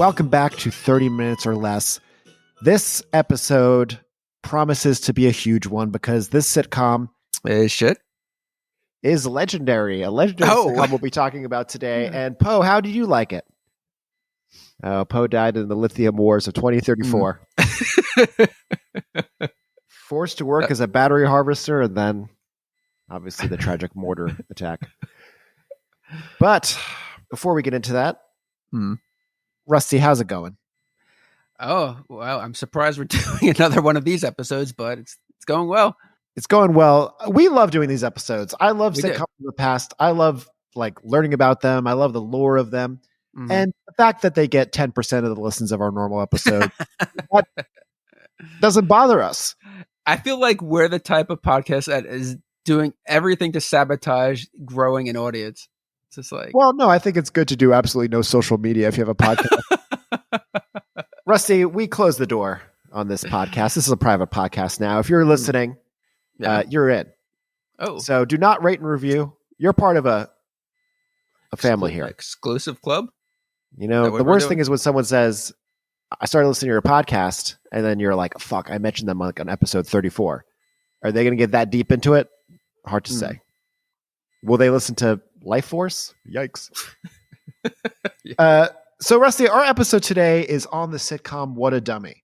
Welcome back to 30 Minutes or Less. This episode promises to be a huge one because this sitcom is legendary. A legendary sitcom we'll be talking about today. And Poe, how did you like it? Poe died in the Lithium Wars of 2034. Forced to work as a battery harvester, and then obviously the tragic mortar attack. But before we get into that, Rusty, how's it going? Oh, well, I'm surprised we're doing another one of these episodes, but it's going well. It's going well. We love doing these episodes. I love sitcoms in the past. I love learning about them. I love the lore of them. Mm-hmm. And the fact that they get 10% of the listens of our normal episode that doesn't bother us. I feel like we're the type of podcast that is doing everything to sabotage growing an audience. It's just like, well, no, I think it's good to do absolutely no social media if you have a podcast. Rusty, we close the door on this podcast. This is a private podcast now. If you're listening, you're in. Oh, so do not rate and review. You're part of a family here. Exclusive club. You know, the worst thing is when someone says, I started listening to your podcast, and then you're like, fuck, I mentioned them on episode 34. Are they going to get that deep into it? Hard to say. Will they listen to Life Force? Yikes. So, Rusty, our episode today is on the sitcom What a Dummy.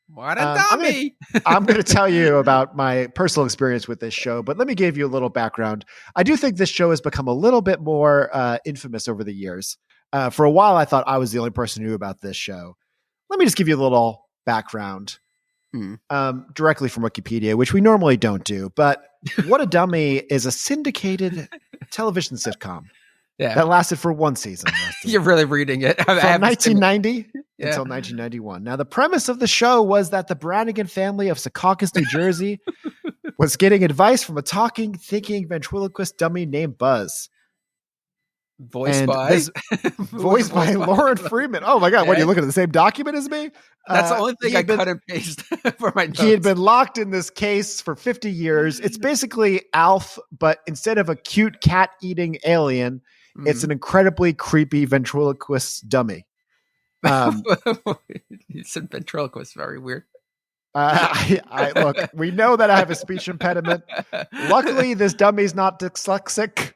What a dummy! I'm going to tell you about my personal experience with this show, but let me give you a little background. I do think this show has become a little bit more infamous over the years. For a while, I thought I was the only person who knew about this show. Let me just give you a little background directly from Wikipedia, which we normally don't do. But What a Dummy is a syndicated television sitcom that lasted for one season. You're really reading it. From 1990 until 1991. Now, the premise of the show was that the Brannigan family of Secaucus, New Jersey was getting advice from a talking, thinking ventriloquist dummy named Buzz. Voiced by Lauren Freeman. Oh my God. What, are you looking at the same document as me? That's the only thing I cut and paste for my notes. He had been locked in this case for 50 years. It's basically Alf, but instead of a cute cat-eating alien, it's an incredibly creepy ventriloquist dummy. You said ventriloquist. Very weird. Look, we know that I have a speech impediment. Luckily, this dummy's not dyslexic.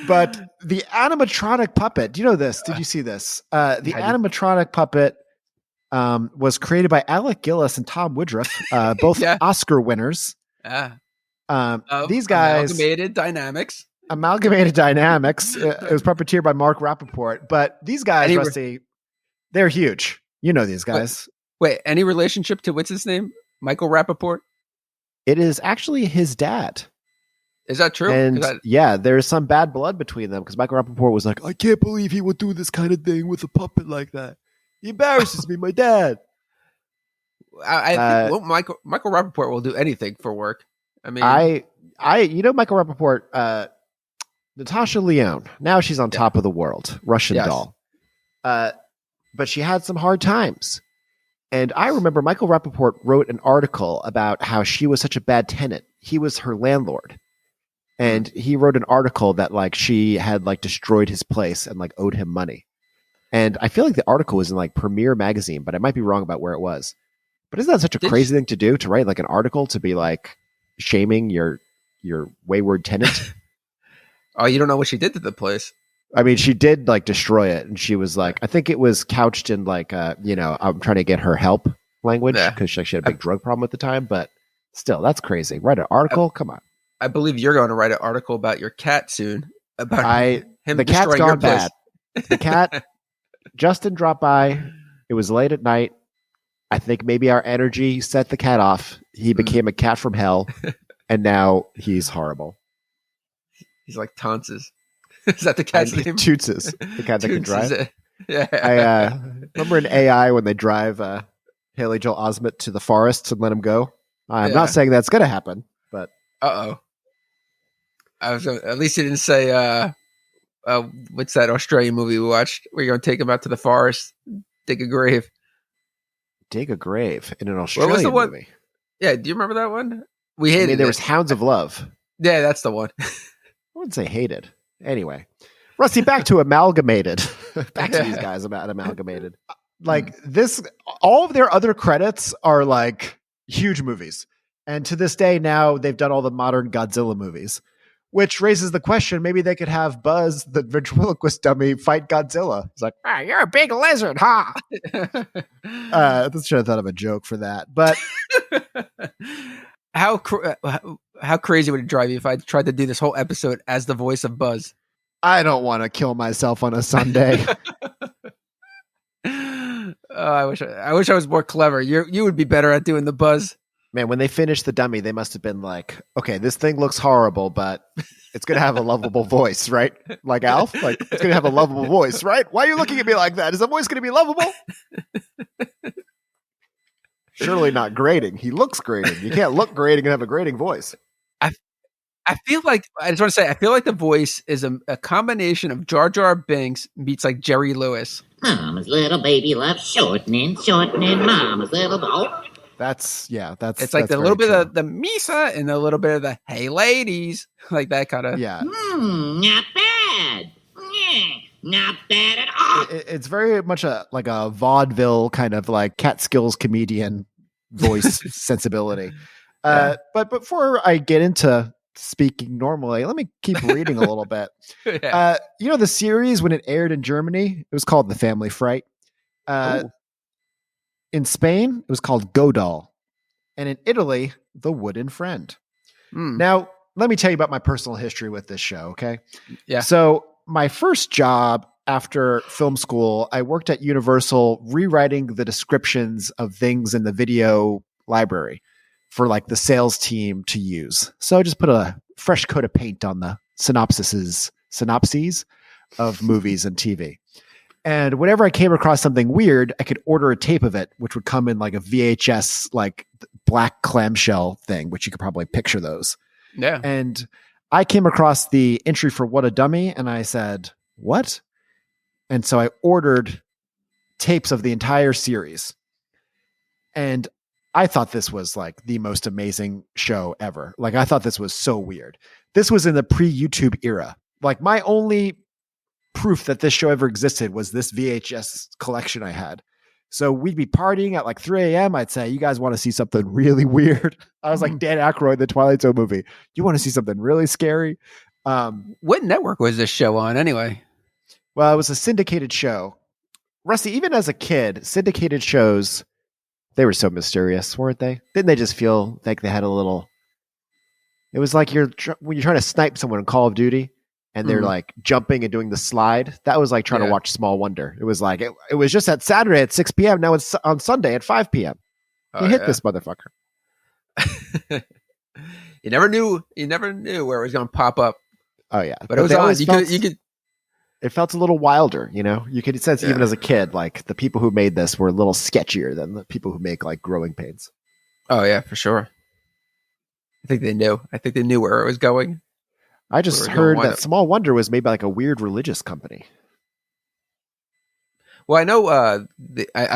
But the animatronic puppet, do you know this? Did you see this? The animatronic puppet was created by Alec Gillis and Tom Woodruff, both Oscar winners. These guys... Amalgamated Dynamics. It was puppeteered by Mark Rappaport. But these guys, Rusty, they're huge. You know these guys. Wait, any relationship to what's his name? Michael Rappaport? It is actually his dad. Is that true? And there's some bad blood between them because Michael Rappaport was like, I can't believe he would do this kind of thing with a puppet like that. He embarrasses me, my dad. I think Michael Rappaport will do anything for work. I mean, Michael Rappaport, Natasha Lyonne. Now she's on top of the world, Russian doll. But she had some hard times. And I remember Michael Rappaport wrote an article about how she was such a bad tenant. He was her landlord. And he wrote an article that she had destroyed his place and owed him money. And I feel like the article was in Premiere magazine, but I might be wrong about where it was. But isn't that such a crazy thing to do, to write an article to be shaming your wayward tenant? Oh, you don't know what she did to the place. I mean, she did destroy it. And she was I think it was couched in I'm trying to get her help language because she had a big drug problem at the time. But still, that's crazy. Write an article? Come on. I believe you're going to write an article about your cat soon. About him the cat's gone bad. The cat, Justin dropped by. It was late at night. I think maybe our energy set the cat off. He became a cat from hell, and now he's horrible. He's like Tonses. Is that the cat's name? Tootses, the cat that can drive. Yeah. I remember in AI when they drive Haley Joel Osment to the forests and let him go. I'm not saying that's going to happen, but at least you didn't say what's that Australian movie we watched where you're going to take him out to the forest, dig a grave. Dig a grave in an Australian movie. Yeah, do you remember that one? We hated there was Hounds of Love. Yeah, that's the one. I wouldn't say hated. Anyway, Rusty, back to Amalgamated. Back to these guys about Amalgamated. Like this, all of their other credits are like huge movies. And to this day now, they've done all the modern Godzilla movies, which raises the question, maybe they could have Buzz, the ventriloquist dummy, fight Godzilla. It's like, you're a big lizard, huh? I should have thought of a joke for that. But how crazy would it drive you if I tried to do this whole episode as the voice of Buzz? I don't want to kill myself on a Sunday. I wish I was more clever. You would be better at doing the Buzz. Man, when they finished the dummy, they must have been like, okay, this thing looks horrible, but it's going to have a lovable voice, right? Like Alf? Like, it's going to have a lovable voice, right? Why are you looking at me like that? Is the voice going to be lovable? Surely not grating. He looks grating. You can't look grating and have a grating voice. I feel like, I just want to say, I feel like the voice is a combination of Jar Jar Binks meets like Jerry Lewis. Mama's little baby loves shortening, Mama's little dog. It's like the little bit of the Misa and a little bit of the hey ladies, like that kind of. Yeah. Not bad. Not bad at all. It's very much like a vaudeville kind of like Catskills comedian voice sensibility. But before I get into speaking normally, let me keep reading a little bit. Yeah. The series, when it aired in Germany, it was called The Family Fright. In Spain, it was called Godal. And in Italy, The Wooden Friend. Now, let me tell you about my personal history with this show, okay? Yeah. So my first job after film school, I worked at Universal rewriting the descriptions of things in the video library for like the sales team to use. So I just put a fresh coat of paint on the synopses of movies and TV. And whenever I came across something weird, I could order a tape of it, which would come in like a VHS, like black clamshell thing, which you could probably picture those. Yeah. And I came across the entry for What a Dummy, and I said, what? And so I ordered tapes of the entire series. And I thought this was like the most amazing show ever. Like, I thought this was so weird. This was in the pre-YouTube era. Like, my only proof that this show ever existed was this VHS collection I had. So we'd be partying at like 3 a.m. I'd say, you guys want to see something really weird? I was like Dan Aykroyd, the Twilight Zone movie. You want to see something really scary? What network was this show on anyway? Well, it was a syndicated show. Rusty, even as a kid, syndicated shows, they were so mysterious, weren't they? Didn't they just feel like they had a little... It was like when you're trying to snipe someone in Call of Duty and they're like jumping and doing the slide. That was like trying to watch Small Wonder. It was like, it was just at Saturday at 6 p.m. Now it's on Sunday at 5 p.m. You hit this motherfucker. You never knew where it was going to pop up. Oh yeah. But it was on. You could. It felt a little wilder, you could sense even as a kid, like the people who made this were a little sketchier than the people who make like Growing Pains. Oh yeah, for sure. I think they knew where it was going. I just heard that Small Wonder was made by like a weird religious company. Well, I know, I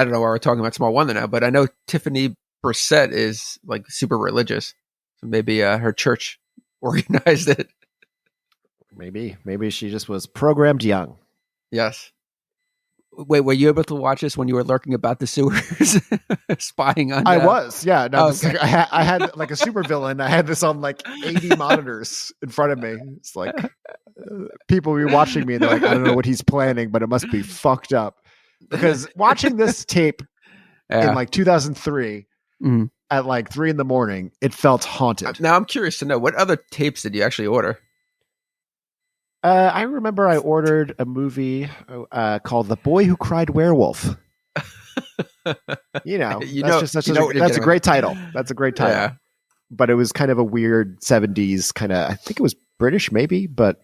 don't know why we're talking about Small Wonder now, but I know Tiffany Brissett is like super religious. So maybe her church organized it. Maybe she just was programmed young. Yes. Wait, were you able to watch this when you were lurking about the sewers, spying on? I was, yeah. No, okay. I had like a supervillain. I had this on like 80 monitors in front of me. It's like people were watching me. And they're like, I don't know what he's planning, but it must be fucked up. Because watching this tape in like 2003 at like 3 a.m, it felt haunted. Now I'm curious to know, what other tapes did you actually order? I remember I ordered a movie called The Boy Who Cried Werewolf. That's a great title. That's a great title. Yeah. But it was kind of a weird 70s kind of, I think it was British maybe, but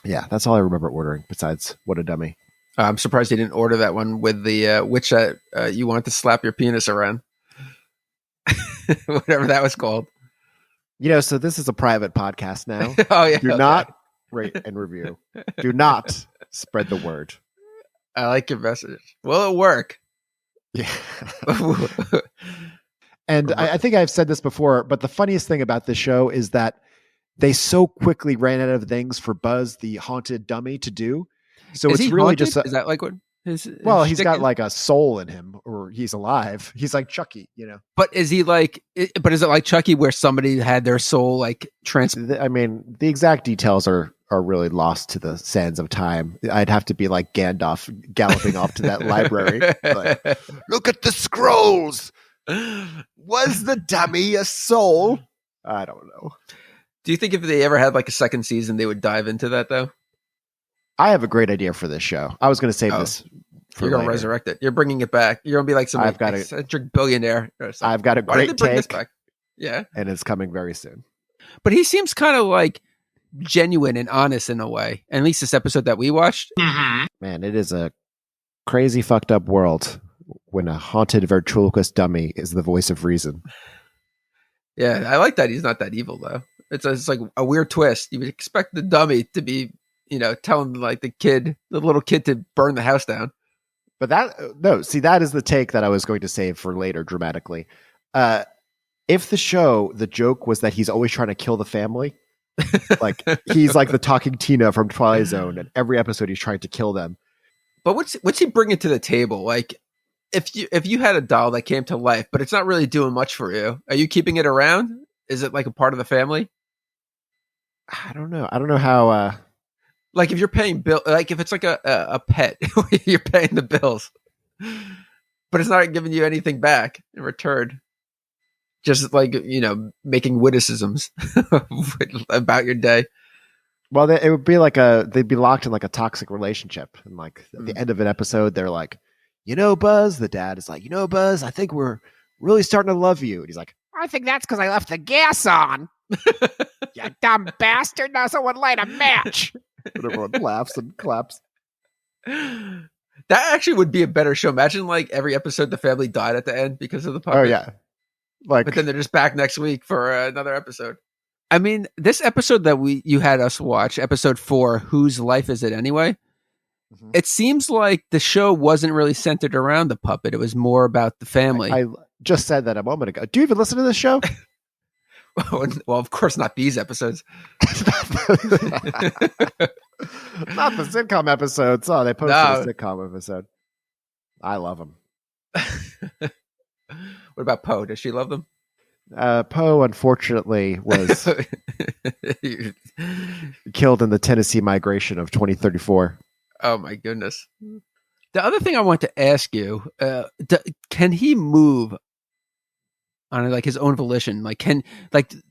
yeah, that's all I remember ordering besides What a Dummy. I'm surprised you didn't order that one with the witch that you wanted to slap your penis around. Whatever that was called. So this is a private podcast now. Oh yeah. Do not rate and review. Do not spread the word. I like your message. Will it work? Yeah. And I think I've said this before, but the funniest thing about this show is that they so quickly ran out of things for Buzz, the haunted dummy, to do. So Is it's he really haunted? just Is that like what his he's got is? like a soul in him, or he's alive. He's like Chucky, But is he like? But is it like Chucky, where somebody had their soul like I mean, the exact details are really lost to the sands of time. I'd have to be like Gandalf galloping off to that library. Like, look at the scrolls. Was the dummy a soul? I don't know. Do you think if they ever had like a second season, they would dive into that though? I have a great idea for this show. I was going to save this for You're going to later. resurrect it. You're bringing it back. You're going to be like some eccentric billionaire or something. I've got a great take. Yeah. And it's coming very soon. But he seems kind of like genuine and honest in a way. At least this episode that we watched. Man, it is a crazy fucked up world when a haunted ventriloquist dummy is the voice of reason. Yeah, I like that he's not that evil though. It's like a weird twist. You would expect the dummy to be, telling like the little kid to burn the house down. But that is the take that I was going to save for later dramatically. If the joke was that he's always trying to kill the family, like he's like the talking Tina from Twilight Zone, and every episode he's trying to kill them. But what's he bringing to the table? Like, if you had a doll that came to life, but it's not really doing much for you, are you keeping it around? Is it like a part of the family? I don't know. I don't know how. Like if you're paying like if it's like a pet, you're paying the bills, but it's not giving you anything back in return. Just like, making witticisms about your day. Well, it would be like they'd be locked in like a toxic relationship. And like at the end of an episode, they're like, Buzz, the dad is like, Buzz, I think we're really starting to love you. And he's like, I think that's because I left the gas on. You dumb bastard. Now someone light a match. And everyone laughs and claps. That actually would be a better show. Imagine like every episode the family died at the end because of the puppet. Oh, yeah. But then they're just back next week for another episode. I mean, this episode that you had us watch, episode 4, Whose Life Is It Anyway? Mm-hmm. It seems like the show wasn't really centered around the puppet. It was more about the family. I just said that a moment ago. Do you even listen to this show? Well, of course not these episodes. Not the sitcom episodes. Oh, they posted a sitcom episode. I love them. What about Poe? Does she love them? Poe, unfortunately, was killed in the Tennessee migration of 2034. Oh, my goodness. The other thing I want to ask you, can he move on like his own volition? Like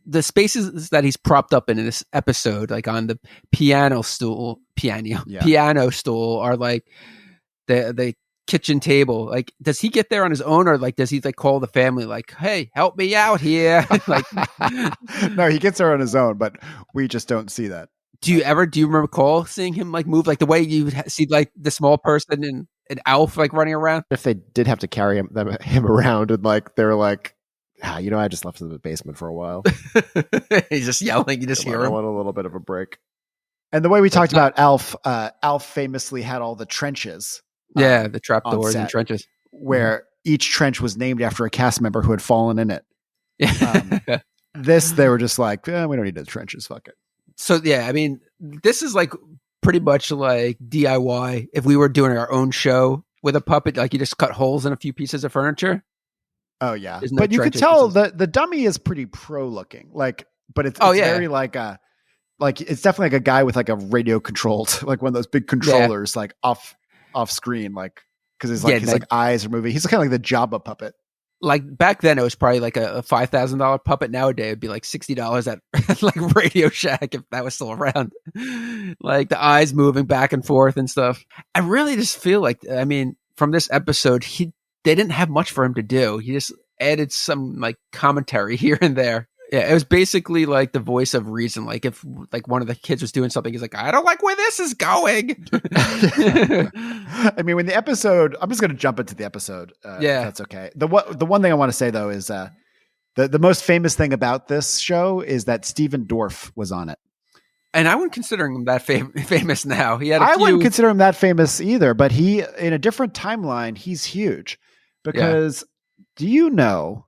the spaces that he's propped up in this episode, like on the piano stool are like the kitchen table. Like, does he get there on his own, or like does he like call the family like, hey, help me out here? Like, no, he gets there on his own, but we just don't see that. Do you recall seeing him like move like the way you see like the small person and an Alf like running around? If they did have to carry him around, and like they're like, I just left him in the basement for a while. He's just yelling. You just hear him. I want a little bit of a break. And the way we talked about Alf, Alf famously had all the trenches. The trapdoors and trenches, where each trench was named after a cast member who had fallen in it. They were just like, we don't need the trenches. Fuck it. So yeah, I mean, this is like pretty much like DIY. If we were doing our own show with a puppet, like you just cut holes in a few pieces of furniture. Oh yeah, but you could tell the dummy is pretty pro looking. Like, but it's very like it's definitely like a guy with like a radio controlled, like one of those big controllers, like off screen, like because his eyes are moving. He's kind of like the Jabba puppet. Like back then, it was probably like a $5,000 puppet. Nowadays, it'd be like $60 at like Radio Shack if that was still around. Like the eyes moving back and forth and stuff. I really just feel like, I mean, from this episode, they didn't have much for him to do. He just added some like commentary here and there. Yeah, it was basically like the voice of reason. Like if like one of the kids was doing something, he's like, I don't like where this is going. I mean, when the episode, I'm just going to jump into the episode. If that's okay. The one thing I want to say though is the most famous thing about this show is that Steven Dorff was on it. And I wouldn't consider him that famous now. I wouldn't consider him that famous either, but he, in a different timeline, he's huge. Because do you know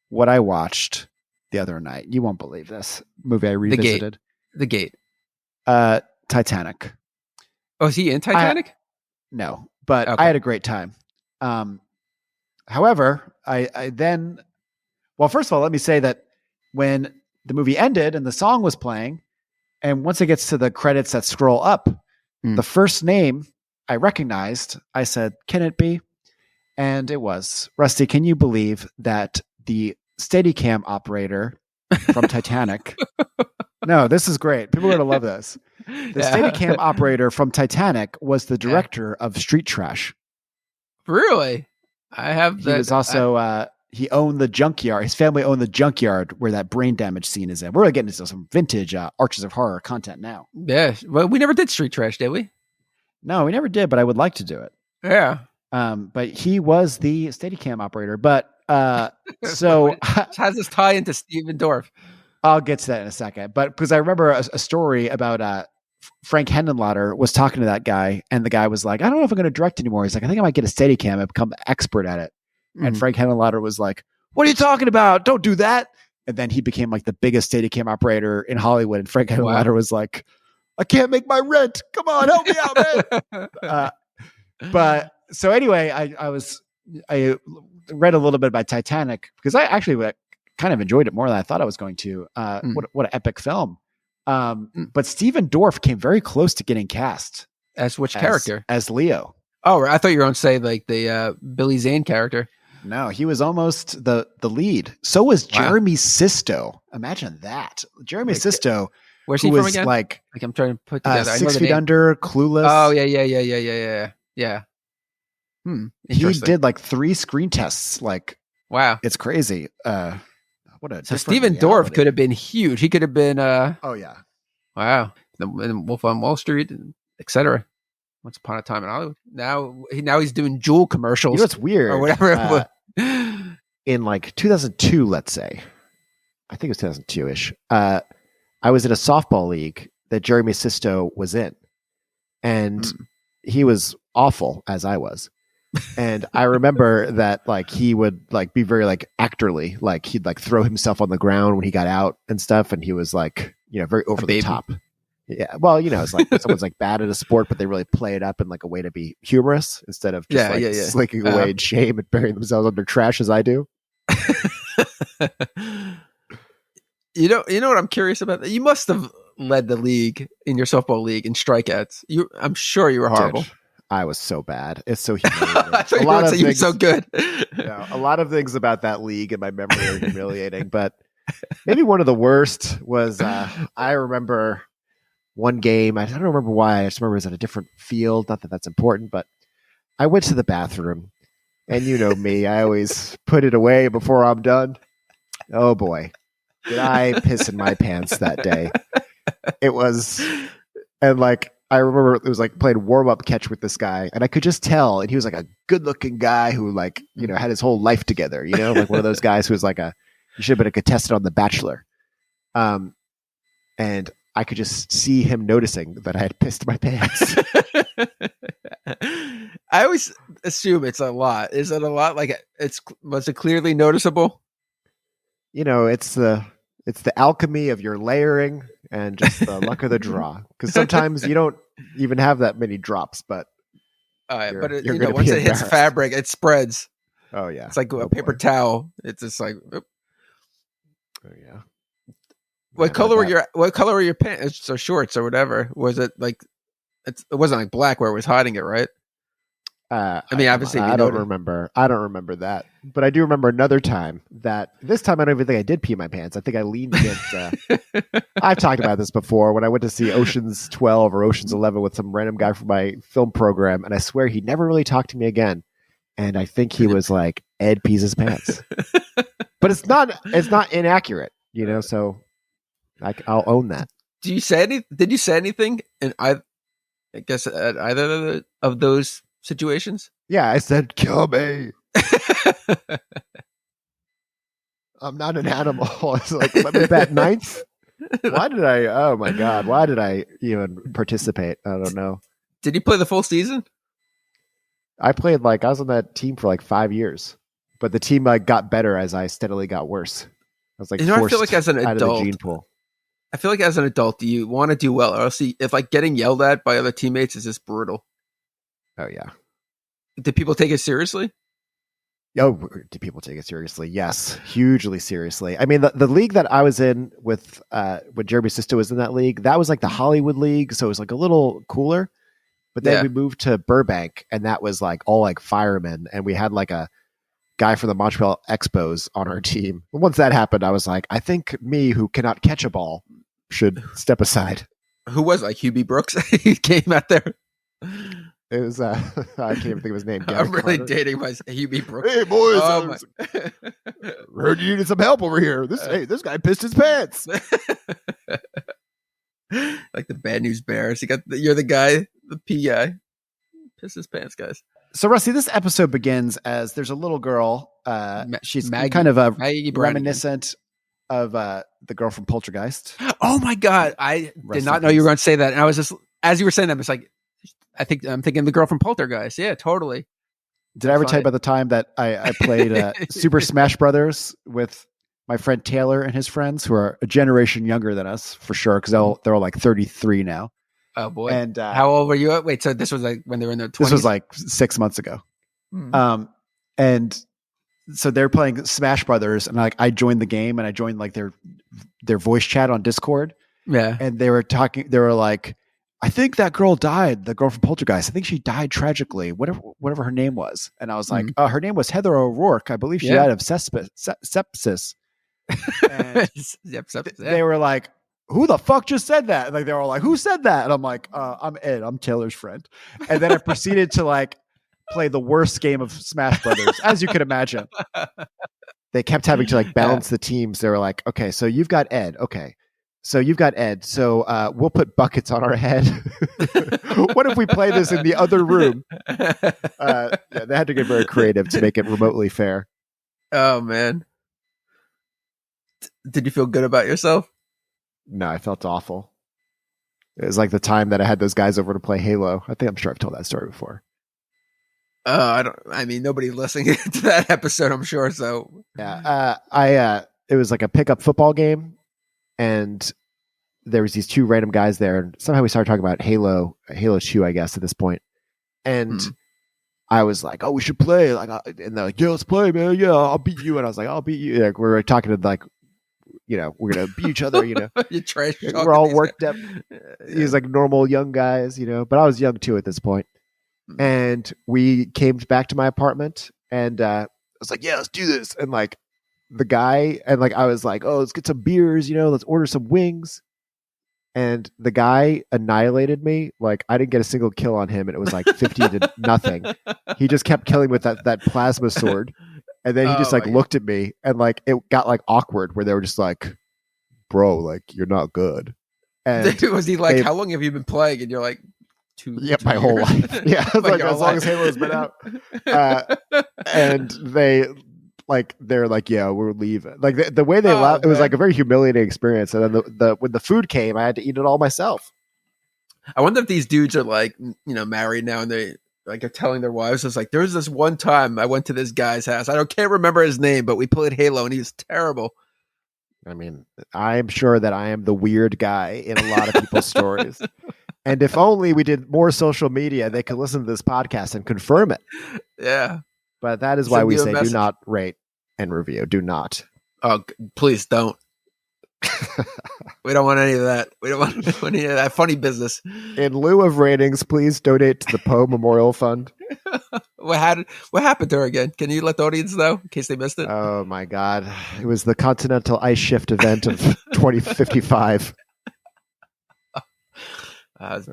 what I watched the other night? You won't believe this movie I revisited. The Gate. Titanic. Oh, is he in Titanic? No, but Okay. I had a great time. However, I then, well, first of all, let me say that when the movie ended and the song was playing, and once it gets to the credits that scroll up, the first name I recognized, I said, "Can it be?" And it was. Rusty, can you believe that the Steadicam operator from Titanic? No, this is great. People are going to love this. The Steadicam operator from Titanic was the director of Street Trash. Really? I have. He was also. He owned the junkyard. His family owned the junkyard where that brain damage scene is in. We're really getting into some vintage Arches of Horror content now. Yeah. Well, we never did Street Trash, did we? No, we never did, but I would like to do it. Yeah. But he was the Steadicam operator. But so how does this tie into Steven Dorff? I'll get to that in a second. But because I remember a story about Frank Henenlotter was talking to that guy, and the guy was like, "I don't know if I'm going to direct anymore." He's like, "I think I might get a Steadicam and become expert at it." And Frank Henenlotter was like, "What are you talking about? Don't do that." And then he became like the biggest Steadicam operator in Hollywood. And Frank Henenlotter was like, "I can't make my rent. Come on, help me out, man." But so anyway, I read a little bit about Titanic because I actually kind of enjoyed it more than I thought I was going to. What an epic film. But Steven Dorff came very close to getting cast. As which character? As Leo. Oh, I thought you were going to say like the Billy Zane character. No, he was almost the lead. So was Jeremy Sisto. Imagine that. Jeremy Sisto. Where's he from again? Like I'm trying to put together. 6 Feet Under, Clueless. Oh, yeah. He did like 3 screen tests. Like, wow, it's crazy. What a so Steven Dorff could have been huge. He could have been. Oh yeah. Wow. The Wolf on Wall Street, etc. Once Upon a Time in Hollywood. Now he's doing Juul commercials. You know what's weird? Or whatever. In like 2002, let's say, I think it was 2002-ish. I was in a softball league that Jeremy Sisto was in, and he was awful as I was. And I remember that like he would like be very like actorly, like he'd like throw himself on the ground when he got out and stuff, and he was like very over the top. Yeah, well, it's like when someone's like bad at a sport, but they really play it up in like a way to be humorous instead of just slinking away in shame and burying themselves under trash as I do. You know what I'm curious about? You must have led the league in your softball league in strikeouts. I'm sure you were horrible. Dude, I was so bad. It's so humiliating. I thought you were saying you were so good. A lot of things about that league in my memory are humiliating, but maybe one of the worst was I remember one game. I don't remember why. I just remember it was at a different field. Not that that's important, but I went to the bathroom, and you know me, I always put it away before I'm done. Oh boy, did I piss in my pants that day? It was, and like I remember it was like playing warm up catch with this guy, and I could just tell, and he was like a good looking guy who like had his whole life together. Like one of those guys who was like he should have been a contestant on The Bachelor. And I could just see him noticing that I had pissed my pants. I always assume it's a lot. Is it a lot? Like was it clearly noticeable? It's the alchemy of your layering and just the luck of the draw. Because sometimes you don't even have that many drops, but once it hits fabric, it spreads. Oh yeah, it's like a paper towel. It's just like. Oops. Oh yeah. What color were your pants or shorts or whatever? Was it like it wasn't like black where it was hiding it, right? Obviously I don't remember that, but I do remember another time that this time I don't even think I did pee my pants. I think I leaned against. I've talked about this before when I went to see Ocean's 12 or Ocean's 11 with some random guy from my film program, and I swear he never really talked to me again. And I think he was like, Ed pees his pants, but it's not inaccurate, So I'll own that. Did you say anything? And I guess at either of those situations? Yeah, I said, kill me. I'm not an animal. It's like, let me bat ninth. Oh my God. Why did I even participate? I don't know. Did you play the full season? I played I was on that team for 5 years, but the team got better as I steadily got worse. I was forced I feel like as an out adult, of the gene pool. I feel like as an adult, you want to do well, or else if like getting yelled at by other teammates is just brutal. Oh yeah. Do people take it seriously? Oh, do people take it seriously? Yes, hugely seriously. I mean, the league that I was in with when Jeremy Sisto was in that league, that was like the Hollywood League, so it was like a little cooler. But then we moved to Burbank, and that was like all like firemen, and we had like a guy from the Montreal Expos on our team. Once that happened, I was like, I think me, who cannot catch a ball, should step aside. Who was like Hubie Brooks? He came out there. It was I can't even think of his name. I'm really dating my Hubie Brooks. Hey boys, heard you needed some help over here. This guy pissed his pants. Like the Bad News Bears. You're the guy, the PI. Piss his pants, guys. So Rusty, this episode begins as there's a little girl. She's Maggie, kind of a Maggie reminiscent of the girl from Poltergeist. Oh my God. I did not know you were going to say that. And I was just, as you were saying that, I was like, I'm thinking the girl from Poltergeist. Yeah, totally. Did I ever tell you about the time that I played Super Smash Brothers with my friend Taylor and his friends, who are a generation younger than us for sure, because they're all like 33 now. Oh boy! And how old were you? Wait, so this was like when they were in their 20s? This was like 6 months ago. And so they're playing Smash Brothers, and like I joined the game, and I joined like their voice chat on Discord. Yeah, and they were talking. They were like, I think that girl died, the girl from Poltergeist. I think she died tragically, whatever her name was. And I was like, her name was Heather O'Rourke. I believe she died of sepsis. And they were like, who the fuck just said that? And like, they were all like, who said that? And I'm like, I'm Ed. I'm Taylor's friend. And then I proceeded to like play the worst game of Smash Brothers, as you could imagine. They kept having to like balance the teams. They were like, okay, so you've got Ed. Okay. So you've got Ed. So we'll put buckets on our head. What if we play this in the other room? Yeah, they had to get very creative to make it remotely fair. Oh, man. Did you feel good about yourself? No, I felt awful. It was like the time that I had those guys over to play Halo. I'm sure I've told that story before. I mean, nobody listening to that episode, I'm sure. So yeah, it was like a pickup football game. And there was these two random guys there, and somehow we started talking about Halo 2, I guess, at this point. And I was like, "Oh, we should play!" Like, and they're like, "Yeah, let's play, man. Yeah, I'll beat you." And I was like, "I'll beat you." Like, we were talking to like, we're gonna beat each other. You trash. We're all worked up. He's like normal young guys, but I was young too at this point. And we came back to my apartment, and I was like, "Yeah, let's do this." And like, the guy, and like I was like, oh, let's get some beers, let's order some wings. And the guy annihilated me. Like, I didn't get a single kill on him, and it was like 50 to nothing. He just kept killing with that plasma sword. And then he just like looked at me, and like it got like awkward where they were just like, bro, like you're not good. And was he like, how long have you been playing? And you're like, my whole life. Yeah. Like as long as Halo's been out. And they're like, yeah, we're leaving. Like the way they left, it was like a very humiliating experience. And then when the food came, I had to eat it all myself. I wonder if these dudes are like, married now, and they like are telling their wives, it's like, there was this one time I went to this guy's house. Can't remember his name, but we played Halo, and he was terrible. I mean, I'm sure that I am the weird guy in a lot of people's stories. And if only we did more social media, they could listen to this podcast and confirm it. Yeah. But that is why we say do not rate and review. Do not. Oh, please don't. We don't want any of that. We don't want any of that funny business. In lieu of ratings, please donate to the Poe Memorial Fund. What happened to her again? Can you let the audience know in case they missed it? Oh my God. It was the Continental Ice Shift event of 2055. I don't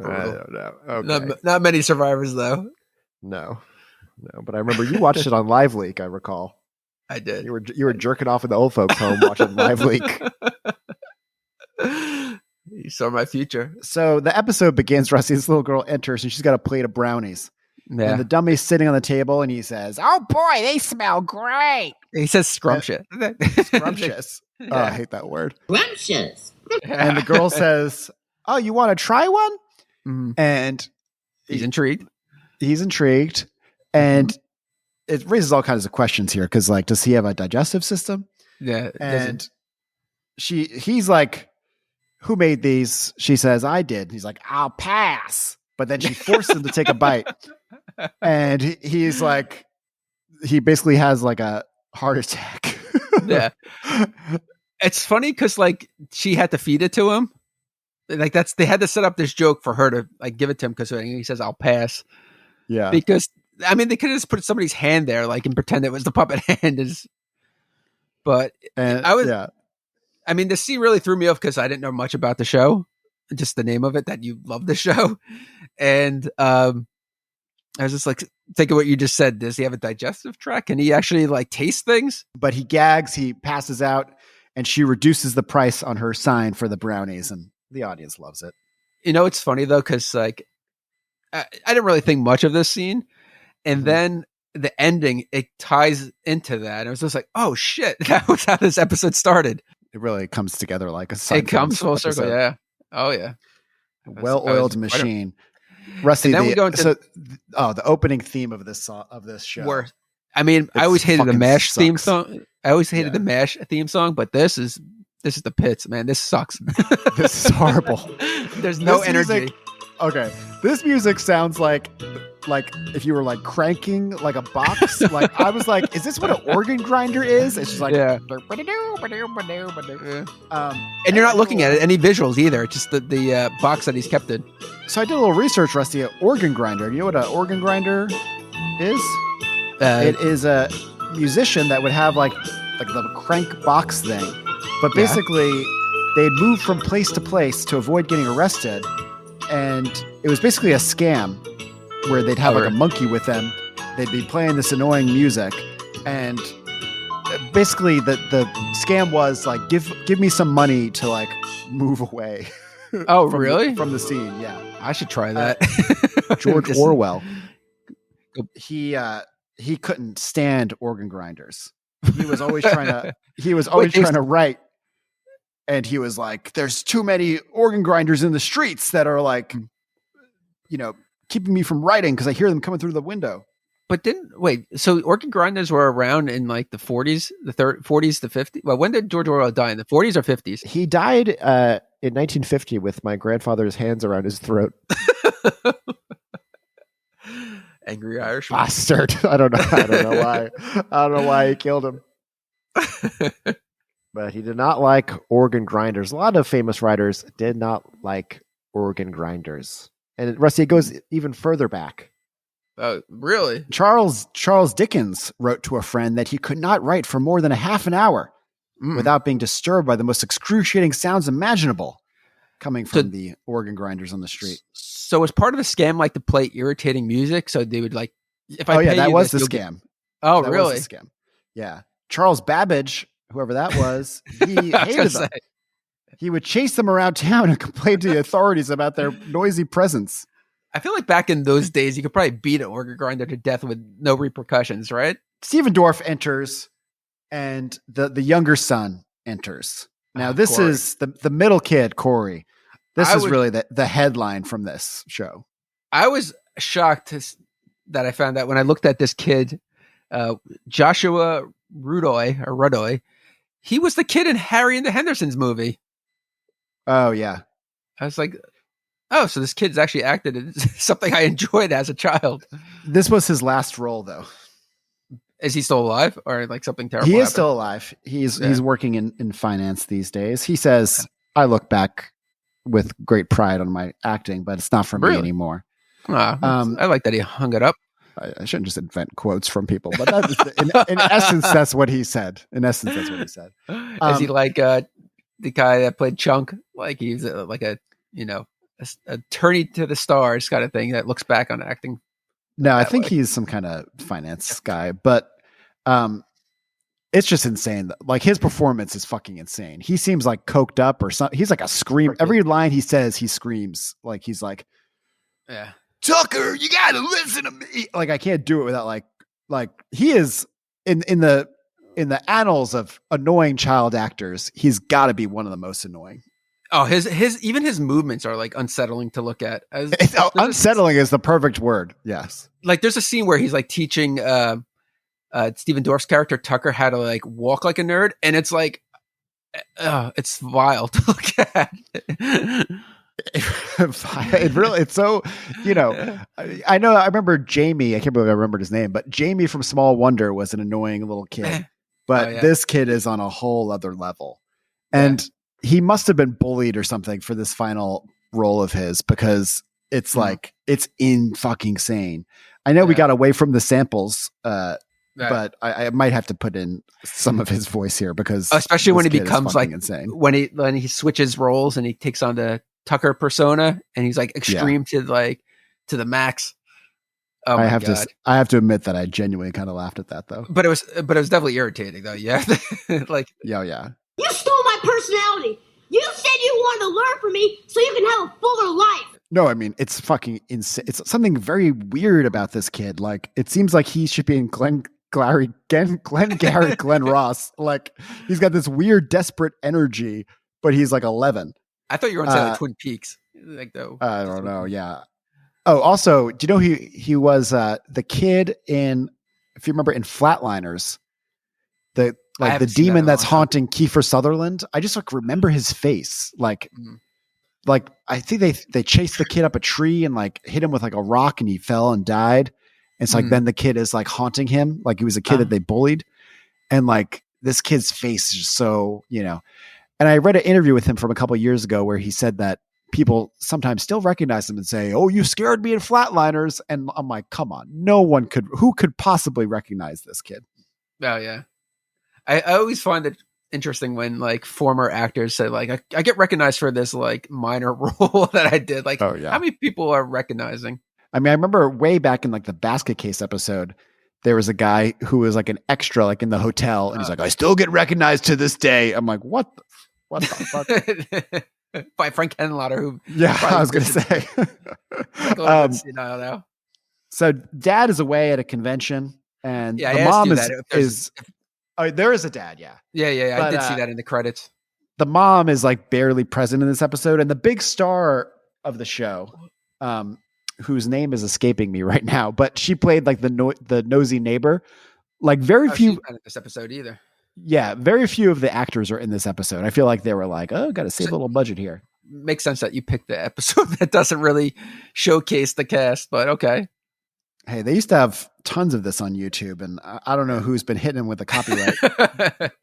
know. Okay. Not many survivors though. No, but I remember you watched it on Live Leak. I recall. I did. You were jerking off in the old folks' home watching Live Leak. You saw my future. So the episode begins. Rusty, this little girl enters, and she's got a plate of brownies. Yeah. And the dummy's sitting on the table, and he says, "Oh boy, they smell great." He says scrumptious. Scrumptious. Yeah. Oh, I hate that word. Scrumptious. And the girl says, "Oh, you want to try one?" Mm-hmm. And he's intrigued. And it raises all kinds of questions here, because like, does he have a digestive system? Yeah. And he's like, who made these? She says, I did. He's like, I'll pass. But then she forced him to take a bite. And he's like, he basically has like a heart attack. Yeah. It's funny because like she had to feed it to him. Like they had to set up this joke for her to like give it to him because he says, I'll pass. Yeah. Because I mean, they could have just put somebody's hand there, like, and pretend it was the puppet hand. But I mean, the scene really threw me off because I didn't know much about the show, just the name of it, that you love the show. And I was just like, think of what you just said. Does he have a digestive tract? Can he actually like taste things? But he gags, he passes out, and she reduces the price on her sign for the brownies, and the audience loves it. You know, it's funny though, because like I didn't really think much of this scene. And then the ending, it ties into that. And I was just like, oh shit, that was how this episode started. It really comes together like a It comes full circle, yeah. Oh yeah. Well-oiled machine. Rusty, the opening theme of this show. I always hated the MASH theme song. I always hated the MASH theme song, but this is the pits, man. This sucks. This is horrible. There's no energy. Okay. This music sounds like if you were like cranking like a box. Like I was like, is this what an organ grinder is? It's just like and you're not looking at it any visuals either. It's just the box that he's kept in. So I did a little research, Rusty. An organ grinder. You know what an organ grinder is? It is a musician that would have like the crank box thing, but basically they'd move from place to place to avoid getting arrested, and it was basically a scam where they'd have like a monkey with them. They'd be playing this annoying music, and basically the scam was like, give me some money to like move away. Oh, really? From the scene, yeah. I should try that. George Orwell. He couldn't stand organ grinders. He was always trying to write, and he was like, "There's too many organ grinders in the streets that are like, keeping me from writing because I hear them coming through the window." But so organ grinders were around in like the 40s, the 40s, the 50s. Well, when did George Orwell die? In the 40s or 50s? He died in 1950 with my grandfather's hands around his throat. Angry Irish bastard. I don't know why. I don't know why he killed him. But he did not like organ grinders. A lot of famous writers did not like organ grinders. And Rusty, it goes even further back. Oh, really? Charles Dickens wrote to a friend that he could not write for more than a half an hour without being disturbed by the most excruciating sounds imaginable coming from the organ grinders on the street. So was part of the scam like to play irritating music? So they would like, that was the scam. Oh, really? Was the scam. Yeah. Charles Babbage, whoever that was, he hated them. He would chase them around town and complain to the authorities about their noisy presence. I feel like back in those days, you could probably beat an organ grinder to death with no repercussions, right? Stephen Dorff enters, and the younger son enters. Now, this Corey. is the middle kid, Corey. This is really the headline from this show. I was shocked that I found out when I looked at this kid, Joshua Rudoy. He was the kid in Harry and the Hendersons movie. Oh, yeah. I was like, oh, so this kid's actually acted in something I enjoyed as a child. This was his last role, though. Is he still alive, or like something terrible? He is happened? still alive. He's working in finance these days. He says, I look back with great pride on my acting, but it's not for me anymore. I like that he hung it up. I shouldn't just invent quotes from people, but in essence, that's what he said. Is he like the guy that played Chunk? Like he's like a attorney to the stars kind of thing that looks back on acting. No, I think he's some kind of finance guy, but it's just insane. Like his performance is fucking insane. He seems like coked up or something. He's like a scream. Every line he says, he screams. Like he's like, yeah, Tucker, you gotta listen to me. Like I can't do it without like he is in the annals of annoying child actors. He's got to be one of the most annoying. Oh, even his movements are like unsettling to look at. Unsettling is the perfect word. Yes. Like there's a scene where he's like teaching Stephen Dorff's character Tucker how to like walk like a nerd, and it's like It's vile to look at. It's so, I know, I remember Jamie, I can't believe I remembered his name, but Jamie from Small Wonder was an annoying little kid, but this kid is on a whole other level. And he must have been bullied or something for this final role of his, because it's like, it's in fucking insane. I know we got away from the samples, but I might have to put in some of his voice here, because especially when he becomes like insane. When he switches roles and he takes on the Tucker persona and he's like extreme to the max. Oh I have to admit that I genuinely kind of laughed at that though. But it was definitely irritating though. Yeah. Like yeah. You stole my personality. You said you wanted to learn from me so you can have a fuller life. No, I mean, it's fucking insane. It's something very weird about this kid. Like, it seems like he should be in Glenn Ross. Like, he's got this weird, desperate energy, but he's like 11. I thought you were going to say like Twin Peaks. Like, though. I don't know. Yeah. Oh, also, do you know he was the kid in, if you remember, in Flatliners, the demon that's haunting Kiefer Sutherland? I just like remember his face. Like I think they chased the kid up a tree and like hit him with like a rock and he fell and died. And it's like then the kid is like haunting him, like he was a kid that they bullied, and like this kid's face is just so, And I read an interview with him from a couple of years ago where he said that people sometimes still recognize him and say, "Oh, you scared me in Flatliners," and I'm like, come on, who could possibly recognize this kid? Oh yeah, I always find it interesting when like former actors say like I get recognized for this like minor role that I did. Like, how many people are recognizing? I mean, I remember way back in like the Basket Case episode, there was a guy who was like an extra like in the hotel, and he's like, "I still get recognized to this day." I'm like, what the fuck? By Frank Henlotter, who I was gonna say. Senile now. So dad is away at a convention, and the mom is there is a dad, yeah. But, I did see that in the credits. The mom is like barely present in this episode, and the big star of the show, whose name is escaping me right now, but she played like the nosy neighbor. Like very few she's not in this episode either. Yeah, very few of the actors are in this episode. I feel like they were like, "Oh, got to save a little budget here." Makes sense that you picked the episode that doesn't really showcase the cast, but okay. Hey, they used to have tons of this on YouTube, and I don't know who's been hitting them with the copyright.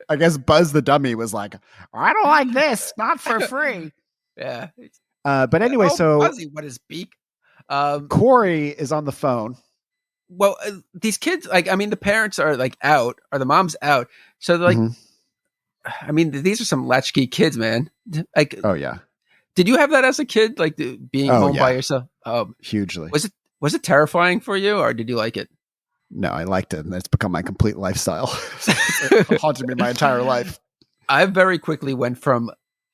I guess Buzz the Dummy was like, "I don't like this, not for free." Yeah. But anyway, so Buzzy, what is beak? Corey is on the phone. Well, these kids, like, I mean, the parents are like out, or the mom's out. So like, I mean, these are some latchkey kids, man. Like, oh yeah. Did you have that as a kid? Like being home by yourself? Hugely. Was it terrifying for you, or did you like it? No, I liked it, and it's become my complete lifestyle. It haunted me my entire life. I very quickly went from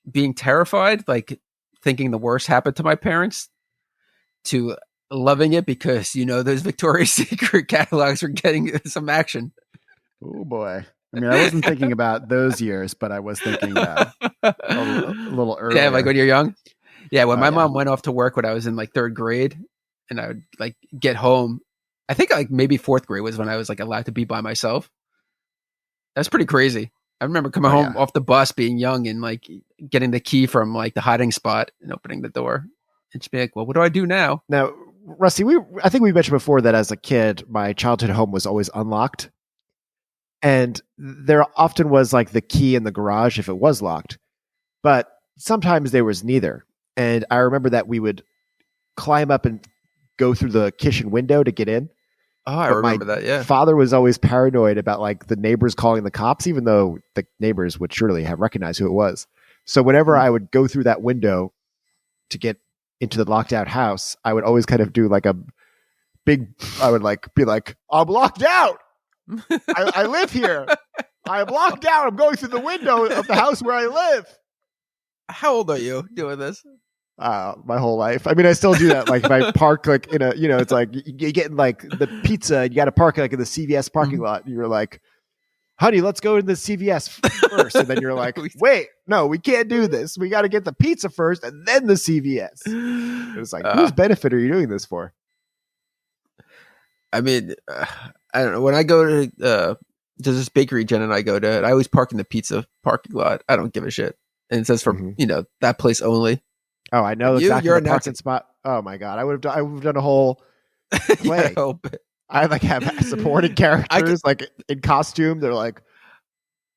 being terrified, like thinking the worst happened to my parents, to loving it because those Victoria's Secret catalogs were getting some action. Oh boy! I mean, I wasn't thinking about those years, but I was thinking a little earlier. Yeah, like when you're young. Yeah, when my mom went off to work when I was in like third grade, and I would like get home. I think like maybe fourth grade was when I was like allowed to be by myself. That's pretty crazy. I remember coming home off the bus, being young, and like getting the key from like the hiding spot and opening the door, and just be like, "Well, what do I do now?" Now, Rusty, I think we mentioned before that as a kid, my childhood home was always unlocked. And there often was like the key in the garage if it was locked, but sometimes there was neither. And I remember that we would climb up and go through the kitchen window to get in. Oh, I remember that. Yeah. Father was always paranoid about like the neighbors calling the cops, even though the neighbors would surely have recognized who it was. So whenever I would go through that window to get into the locked out house, I would always kind of do like I would like be like, "I'm locked out. I live here. I'm locked out. I'm going through the window of the house where I live." How old are you doing this? My whole life. I mean, I still do that. Like if I park like in a, it's like you get like the pizza, you got to park like in the CVS parking lot. And you're like, "Honey, let's go to the CVS first." And then you're like, "Wait, no, we can't do this. We got to get the pizza first and then the CVS." It was like, whose benefit are you doing this for? I mean, I don't know. When I go to there's this bakery Jen and I go to. I always park in the pizza parking lot. I don't give a shit. And it says for that place only. Oh, I know exactly the parking spot. Oh my god, I would have done a whole play. I like have supporting characters like in costume. They're like,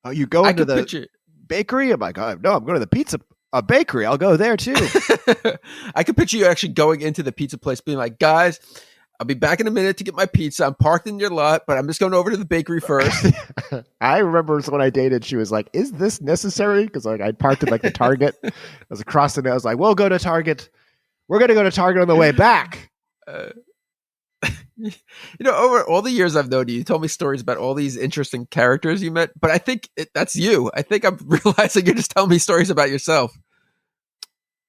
"Oh, you go into the bakery?" I'm like, "Oh, no, I'm going to the bakery. I'll go there too." I could picture you actually going into the pizza place, being like, "Guys, I'll be back in a minute to get my pizza. I'm parked in your lot, but I'm just going over to the bakery first." I remember when I dated, she was like, "Is this necessary?" Because like I parked at like the Target. I was across the net. I was like, "We'll go to Target. We're going to go to Target on the way back." Over all the years I've known you, you told me stories about all these interesting characters you met, but I think that's you. I think I'm realizing you're just telling me stories about yourself.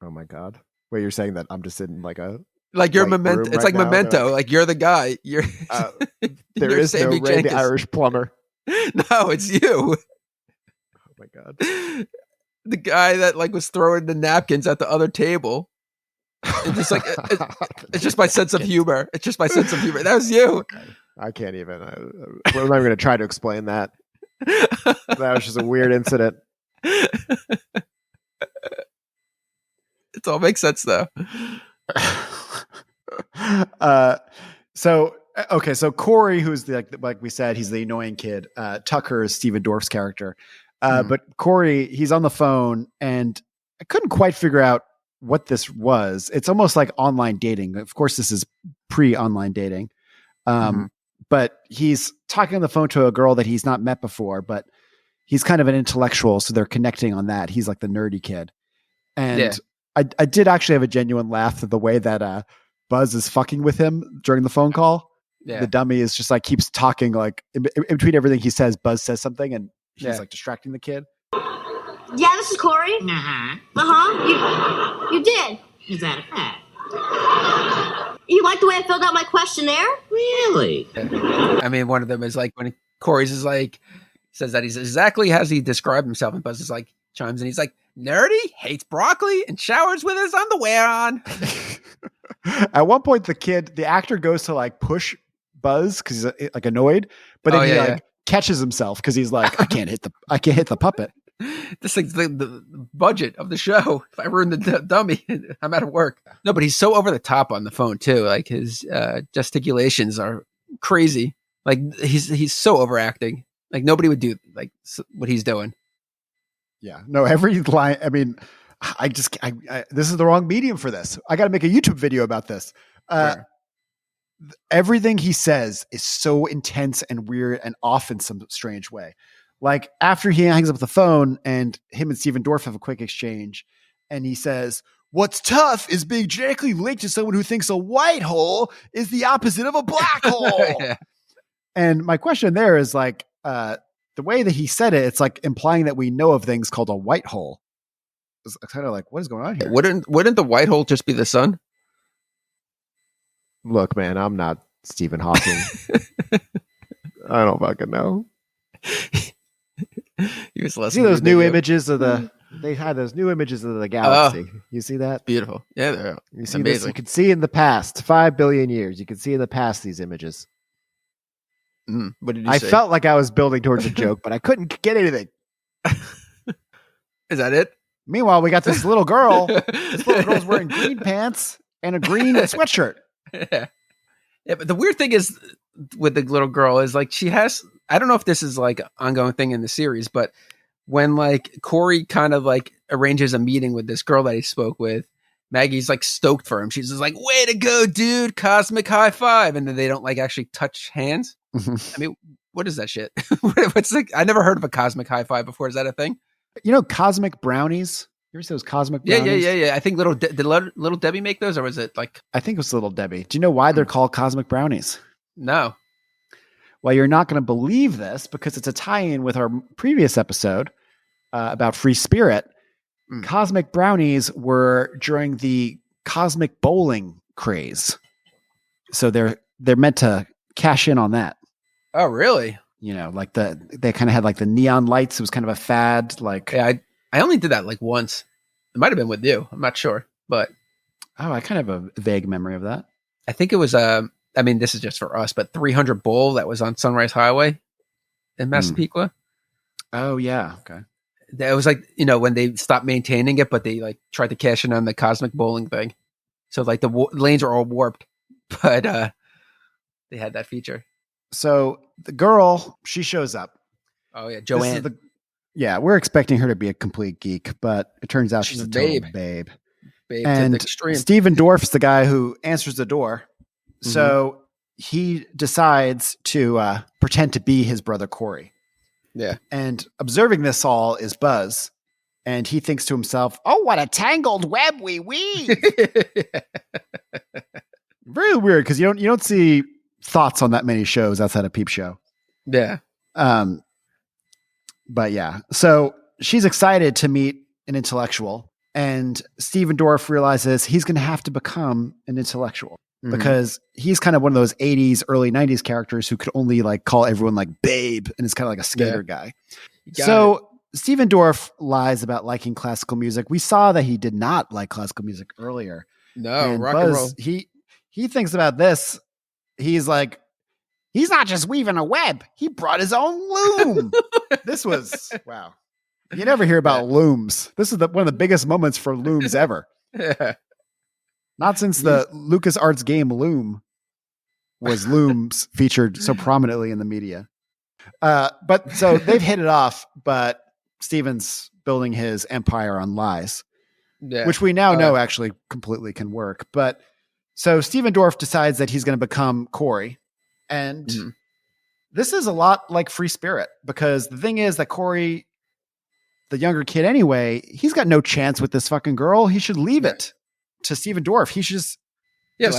Oh my god! Wait, you're saying that I'm just in like you're Memento? It's like Memento. Like you're the guy. You're there is no Ray the Irish plumber. No, it's you. Oh my god! The guy that like was throwing the napkins at the other table. It's just like it's just my sense of humor. It's just my sense of humor. That was you. Okay. I can't even. I'm not even going to try to explain that. That was just a weird incident. It all makes sense though. So Corey, who's like we said, he's the annoying kid. Tucker is Stephen Dorff's character. But Corey, he's on the phone, and I couldn't quite figure out what this was. It's almost like online dating. Of course, this is pre-online dating. But he's talking on the phone to a girl that he's not met before, but he's kind of an intellectual. So they're connecting on that. He's like the nerdy kid. And I did actually have a genuine laugh at the way that Buzz is fucking with him during the phone call. Yeah. The dummy is just like keeps talking, like in between everything he says, Buzz says something and he's like distracting the kid. Yeah, this is Corey. You did. Is that a fact? You like the way I filled out my questionnaire? Really? I mean, one of them is like when Corey's is like says that he's exactly as he described himself, and Buzz is like chimes in. He's like nerdy, hates broccoli, and showers with his underwear on. At one point, the actor goes to like push Buzz because he's like annoyed, but then he catches himself because he's like, I can't hit the puppet. This is the budget of the show. If I ruin the dummy, I'm out of work. No, but he's so over the top on the phone too. Like his gesticulations are crazy. Like he's so overacting. Like nobody would do like what he's doing. Yeah. No, every line. I mean, I this is the wrong medium for this. I got to make a YouTube video about this. Sure. Everything he says is so intense and weird and off in some strange way. Like after he hangs up the phone and him and Stephen Dorff have a quick exchange and he says, "What's tough is being genetically linked to someone who thinks a white hole is the opposite of a black hole." Yeah. And my question there is like, the way that he said it, it's like implying that we know of things called a white hole. It's kind of like, what is going on here? Wouldn't the white hole just be the sun? Look, man, I'm not Stephen Hawking. I don't fucking know. He was see those new images of they had those new images of the galaxy. You see that? Beautiful. Yeah, you see this. You can see in the past 5 billion years. You can see in the past these images. What did you say? I felt like I was building towards a joke, but I couldn't get anything. Is that it? Meanwhile, we got this little girl. This little girl's wearing green pants and a green sweatshirt. Yeah, but the weird thing is with the little girl is like she has. I don't know if this is like an ongoing thing in the series, but when like Corey kind of like arranges a meeting with this girl that he spoke with, Maggie's like stoked for him. She's just like, "Way to go, dude! Cosmic high five!" And then they don't like actually touch hands. I mean, what is that shit? What's like? I never heard of a cosmic high five before. Is that a thing? You know, cosmic brownies. You ever see those cosmic brownies? Yeah. I think did Little Debbie make those, or was it like? I think it was Little Debbie. Do you know why they're called cosmic brownies? No. Well, you're not going to believe this because it's a tie-in with our previous episode about free spirit. Cosmic brownies were during the cosmic bowling craze, so they're meant to cash in on that. Oh, really? You know, like they kind of had like the neon lights. It was kind of a fad. Like, yeah, I only did that like once. It might have been with you. I'm not sure, but I kind of have a vague memory of that. I think it was I mean, this is just for us, but 300 Bowl that was on Sunrise Highway. in Massapequa. Oh yeah, okay. That was like, when they stopped maintaining it, but they like tried to cash in on the cosmic bowling thing. So like the lanes are all warped, but they had that feature. So the girl, she shows up. Oh yeah, Joanne. We're expecting her to be a complete geek, but it turns out she's a total babe. Babe and to the extreme. Stephen Dorff's the guy who answers the door. Mm-hmm. So he decides to pretend to be his brother Corey. Yeah. And observing this all is Buzz. And he thinks to himself, oh, what a tangled web we weave. Very weird, because you don't see thoughts on that many shows outside of Peep Show. Yeah. But yeah. So she's excited to meet an intellectual. And Stephen Dorff realizes he's going to have to become an intellectual because he's kind of one of those 80s, early 90s characters who could only like call everyone like babe and is kind of like a skater guy. So Stephen Dorff lies about liking classical music. We saw that he did not like classical music earlier. No, and rock Buzz, and roll. He thinks about this. He's like, he's not just weaving a web. He brought his own loom. This was, wow. You never hear about looms. This is one of the biggest moments for looms ever. Yeah. Not since the LucasArts game Loom was looms featured so prominently in the media. But so they've hit it off, but Steven's building his empire on lies, which we now know actually completely can work. But so Stephen Dorff decides that he's going to become Corey. And this is a lot like Free Spirit, because the thing is that Corey, the younger kid anyway, he's got no chance with this fucking girl. He should leave it to Stephen Dorff. He should just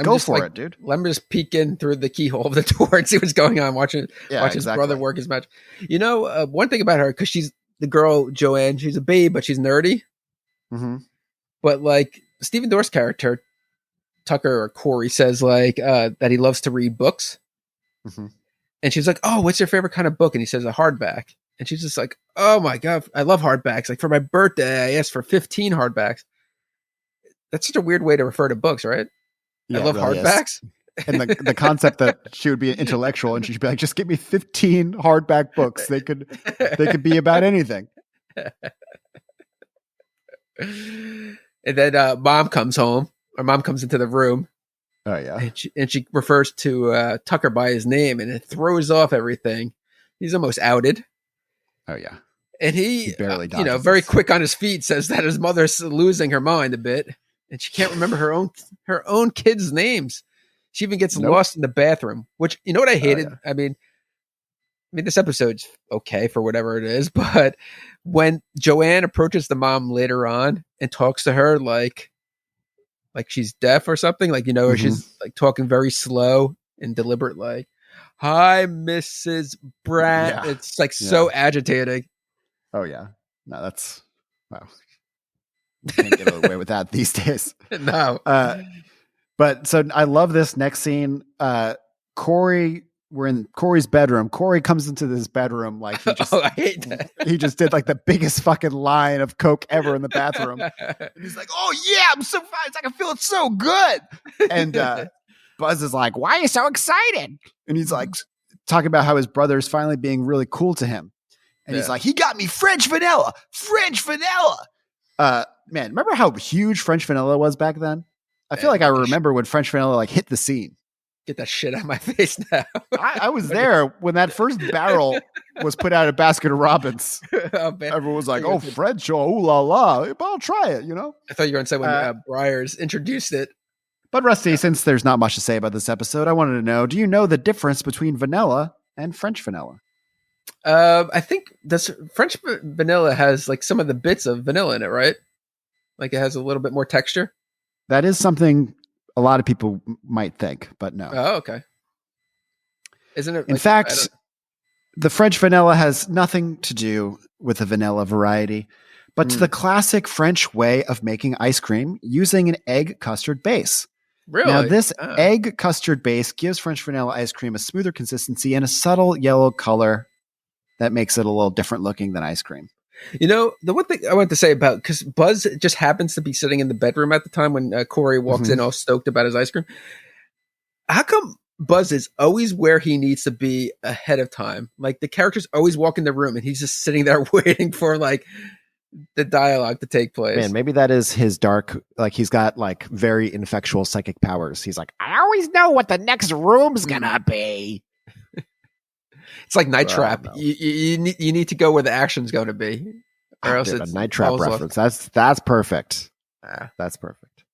go for it, dude. Let me just peek in through the keyhole of the door and see what's going on. Watch his brother work his match. One thing about her, because she's the girl, Joanne, she's a babe, but she's nerdy. Mm-hmm. But like Stephen Dorff's character, Tucker or Corey, says like that he loves to read books. Mm-hmm. And she's like, oh, what's your favorite kind of book? And he says a hardback. And she's just like, oh my God, I love hardbacks. Like for my birthday, I asked for 15 hardbacks. That's such a weird way to refer to books, right? Yeah, I love really hardbacks. And the concept that she would be an intellectual and she'd be like, just give me 15 hardback books. They could be about anything. And then mom comes home, or mom comes into the room. Oh yeah. And she refers to Tucker by his name, and it throws off everything. He's almost outed. Oh yeah. And he barely very quick on his feet, says that his mother's losing her mind a bit, and she can't remember her own kids' names. She even gets lost in the bathroom, which, you know what I hated? I mean, this episode's okay for whatever it is, but when Joanne approaches the mom later on and talks to her like she's deaf or something, like, or she's like talking very slow and deliberate, like, hi, Mrs. Brandt. Yeah. It's like so agitating. Oh yeah. No, that's wow. You can't get away with that these days. No. But so I love this next scene. Corey, we're in Corey's bedroom. Corey comes into this bedroom like he just, I hate that. He just did like the biggest fucking line of coke ever in the bathroom. And he's like, "Oh yeah, I'm so fine. It's like I feel so good." And Buzz is like, "Why are you so excited?" And he's like talking about how his brother's finally being really cool to him. And he's like, "He got me French vanilla, French vanilla." Man, remember how huge French vanilla was back then? I feel like I remember when French vanilla like hit the scene. Get that shit out of my face now. I was there when that first barrel was put out at Baskin Robbins. Everyone was like, "Oh, French, oh, ooh la la, but I'll try it." I thought you were going to say when Briars introduced it. But Rusty, since there's not much to say about this episode, I wanted to know: do you know the difference between vanilla and French vanilla? I think this French vanilla has like some of the bits of vanilla in it, right? Like it has a little bit more texture. That is something a lot of people might think, but no. Oh, okay. Isn't it? In fact, the French vanilla has nothing to do with the vanilla variety, but to the classic French way of making ice cream using an egg custard base. Really? Now, this egg custard base gives French vanilla ice cream a smoother consistency and a subtle yellow color that makes it a little different looking than ice cream. The one thing I wanted to say about, because Buzz just happens to be sitting in the bedroom at the time when Corey walks in all stoked about his ice cream. How come Buzz is always where he needs to be ahead of time. Like the characters always walk in the room and he's just sitting there waiting for like the dialogue to take place. Man, maybe that is his dark, like he's got like very ineffectual psychic powers. He's like, I always know what the next room's gonna be. It's like Night Trap. No. You need to go where the action's going to be, or else it's a Night Trap reference. That's perfect. That's perfect.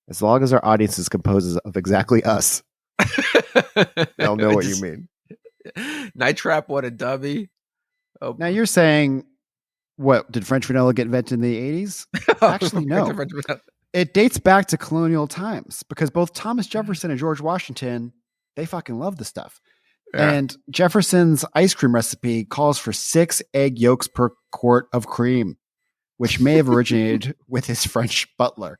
As long as our audience is composed of exactly us, they'll know what you mean. Night Trap, what a dummy! Oh. Now you're saying, what did French vanilla get invented in the 80s? Actually, no. It dates back to colonial times because both Thomas Jefferson and George Washington, they fucking love the stuff. Yeah. And Jefferson's ice cream recipe calls for 6 egg yolks per quart of cream, which may have originated with his French butler.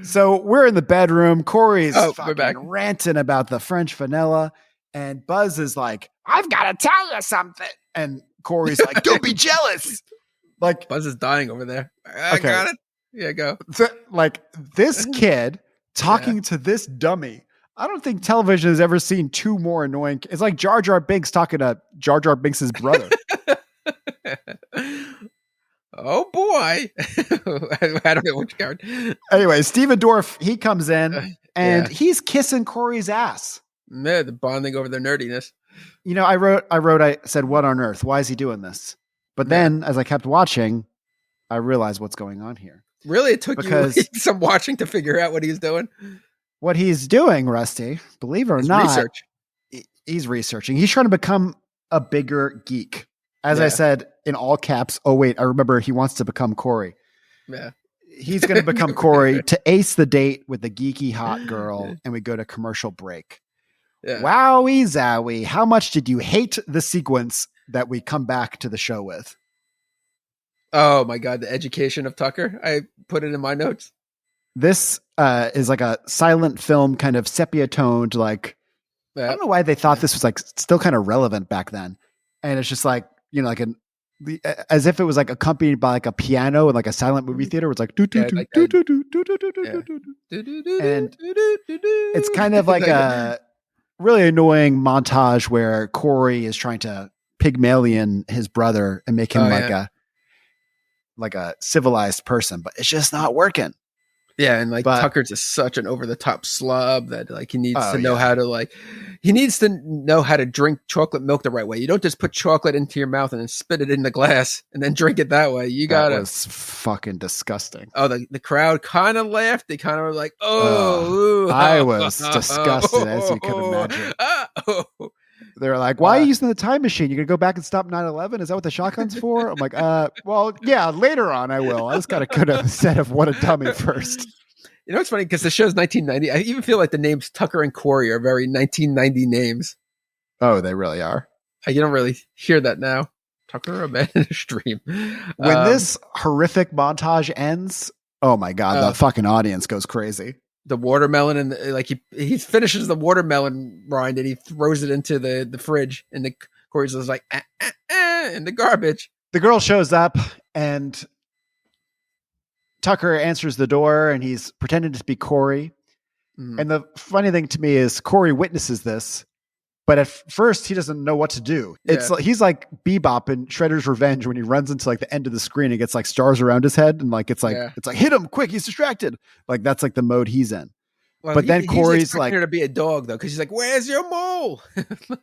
So we're in the bedroom. Corey's fucking ranting about the French vanilla, and Buzz is like, I've got to tell you something. And Corey's like, don't be jealous. Like Buzz is dying over there. I got it. Yeah, go. So, like this kid talking to this dummy. I don't think television has ever seen 2 more annoying. It's like Jar Jar Binks talking to Jar Jar Binks' brother. Oh boy. I don't know which character. Anyway, Steven Dorff, he comes in and he's kissing Corey's ass. Yeah, the bonding over their nerdiness. You know, I said, what on earth? Why is he doing this? But then as I kept watching, I realized what's going on here. Really? It took you some watching to figure out what he was doing? What he's doing, Rusty, believe it or not, he's researching. He's trying to become a bigger geek. As I said in all caps, oh wait, I remember he wants to become Corey. Yeah. He's going to become Corey to ace the date with the geeky hot girl, and we go to commercial break. Yeah. Wowie zowie. How much did you hate the sequence that we come back to the show with? Oh my God, the education of Tucker. I put it in my notes. This is like a silent film, kind of sepia toned, like, I don't know why they thought this was like still kind of relevant back then. And it's just like, you know, like as if it was like accompanied by like a piano in like a silent movie theater. Where it's like, and it's kind of like a really annoying montage where Corey is trying to Pygmalion his brother and make him like a civilized person, but it's just not working. Yeah, and like Tucker's just such an over the top slob that like he needs to know how to drink chocolate milk the right way. You don't just put chocolate into your mouth and then spit it in the glass and then drink it that way. That was fucking disgusting. Oh, the crowd kind of laughed. They kind of were like, "Oh, I was disgusted, as you can imagine." They were like, why are you using the time machine? You're going to go back and stop 9/11? Is that what the shotgun's for? I'm like, well, yeah, later on I will. I just got to go to the set of What a Dummy first. You know, it's funny because the show's 1990. I even feel like the names Tucker and Corey are very 1990 names. Oh, they really are. You don't really hear that now. Tucker, a man in a stream. When this horrific montage ends, oh my God, the fucking audience goes crazy. The watermelon and like he finishes the watermelon rind and he throws it into the fridge and the Corey's is like in the garbage. The girl shows up and Tucker answers the door and he's pretending to be Corey. Mm. And the funny thing to me is Corey witnesses this, but at first he doesn't know what to do. It's like, he's like Bebop in Shredder's Revenge when he runs into like the end of the screen and gets like stars around his head and like it's like hit him quick, he's distracted. Like that's like the mode he's in. Well, but then Corey's like to be a dog though, because he's like, "Where's your mole?"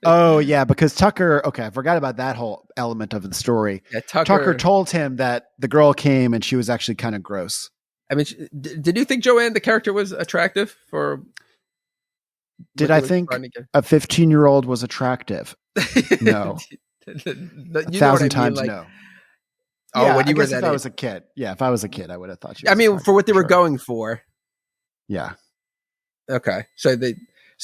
Oh yeah, because Tucker. Okay, I forgot about that whole element of the story. Yeah, Tucker told him that the girl came and she was actually kind of gross. I mean, did you think Joanne, the character, was attractive? Did I think a 15-year-old was attractive? No. 1,000 times like, no. Oh, yeah, when you were that if I was a kid. Yeah, if I was a kid, I would have thought she was attractive, for what they were going for. Yeah. Okay. So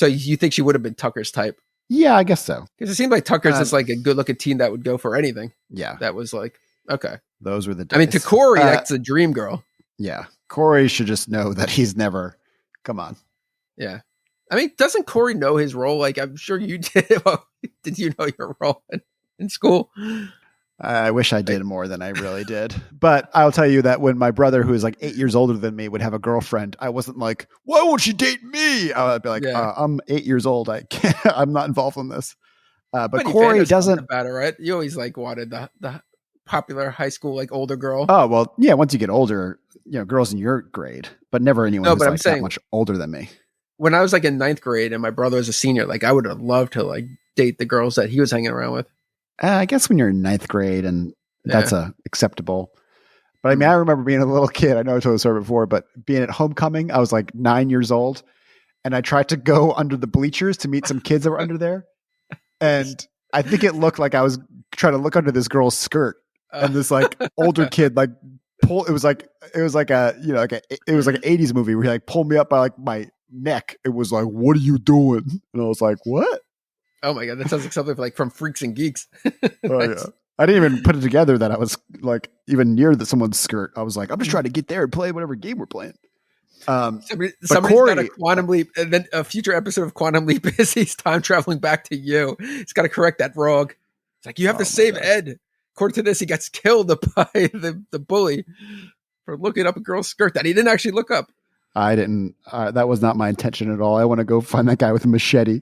you think she would have been Tucker's type? Yeah, I guess so. Because it seemed like Tucker's just like a good-looking teen that would go for anything. Yeah. That was like, okay. Those were the days. I mean, to Corey, that's a dream girl. Yeah. Corey should just know that he's never... Come on. Yeah. I mean, doesn't Corey know his role? Like, I'm sure you did. Well, did you know your role in school? I wish I did more than I really did. But I'll tell you that when my brother, who is like 8 years older than me, would have a girlfriend, I wasn't like, why won't she date me? I'd be like, I'm 8 years old. I can't, I'm not involved in this. But Corey doesn't Oh, well, yeah. Once you get older, girls in your grade, but never anyone who's like that much older than me. When I was like in 9th grade and my brother was a senior, like I would have loved to like date the girls that he was hanging around with. I guess when you're in 9th grade and that's acceptable. But I mean, I remember being a little kid. I know I told this story before, but being at homecoming, I was like 9 years old and I tried to go under the bleachers to meet some kids that were under there. And I think it looked like I was trying to look under this girl's skirt and this like older kid, like it was like an 80s movie where he like pulled me up by like my neck. It was like, what are you doing? And I was like, what? Oh my God, that sounds like something like from Freaks and Geeks. Oh yeah. I didn't even put it together that I was like even near someone's skirt. I was like, I'm just trying to get there and play whatever game we're playing. Somebody's got a quantum leap, and then a future episode of Quantum Leap is he's time traveling back to you. He's got to correct that wrong. It's like, you have to save Ed. According to this, he gets killed by the bully for looking up a girl's skirt that he didn't actually look up. I didn't. That was not my intention at all. I want to go find that guy with a machete.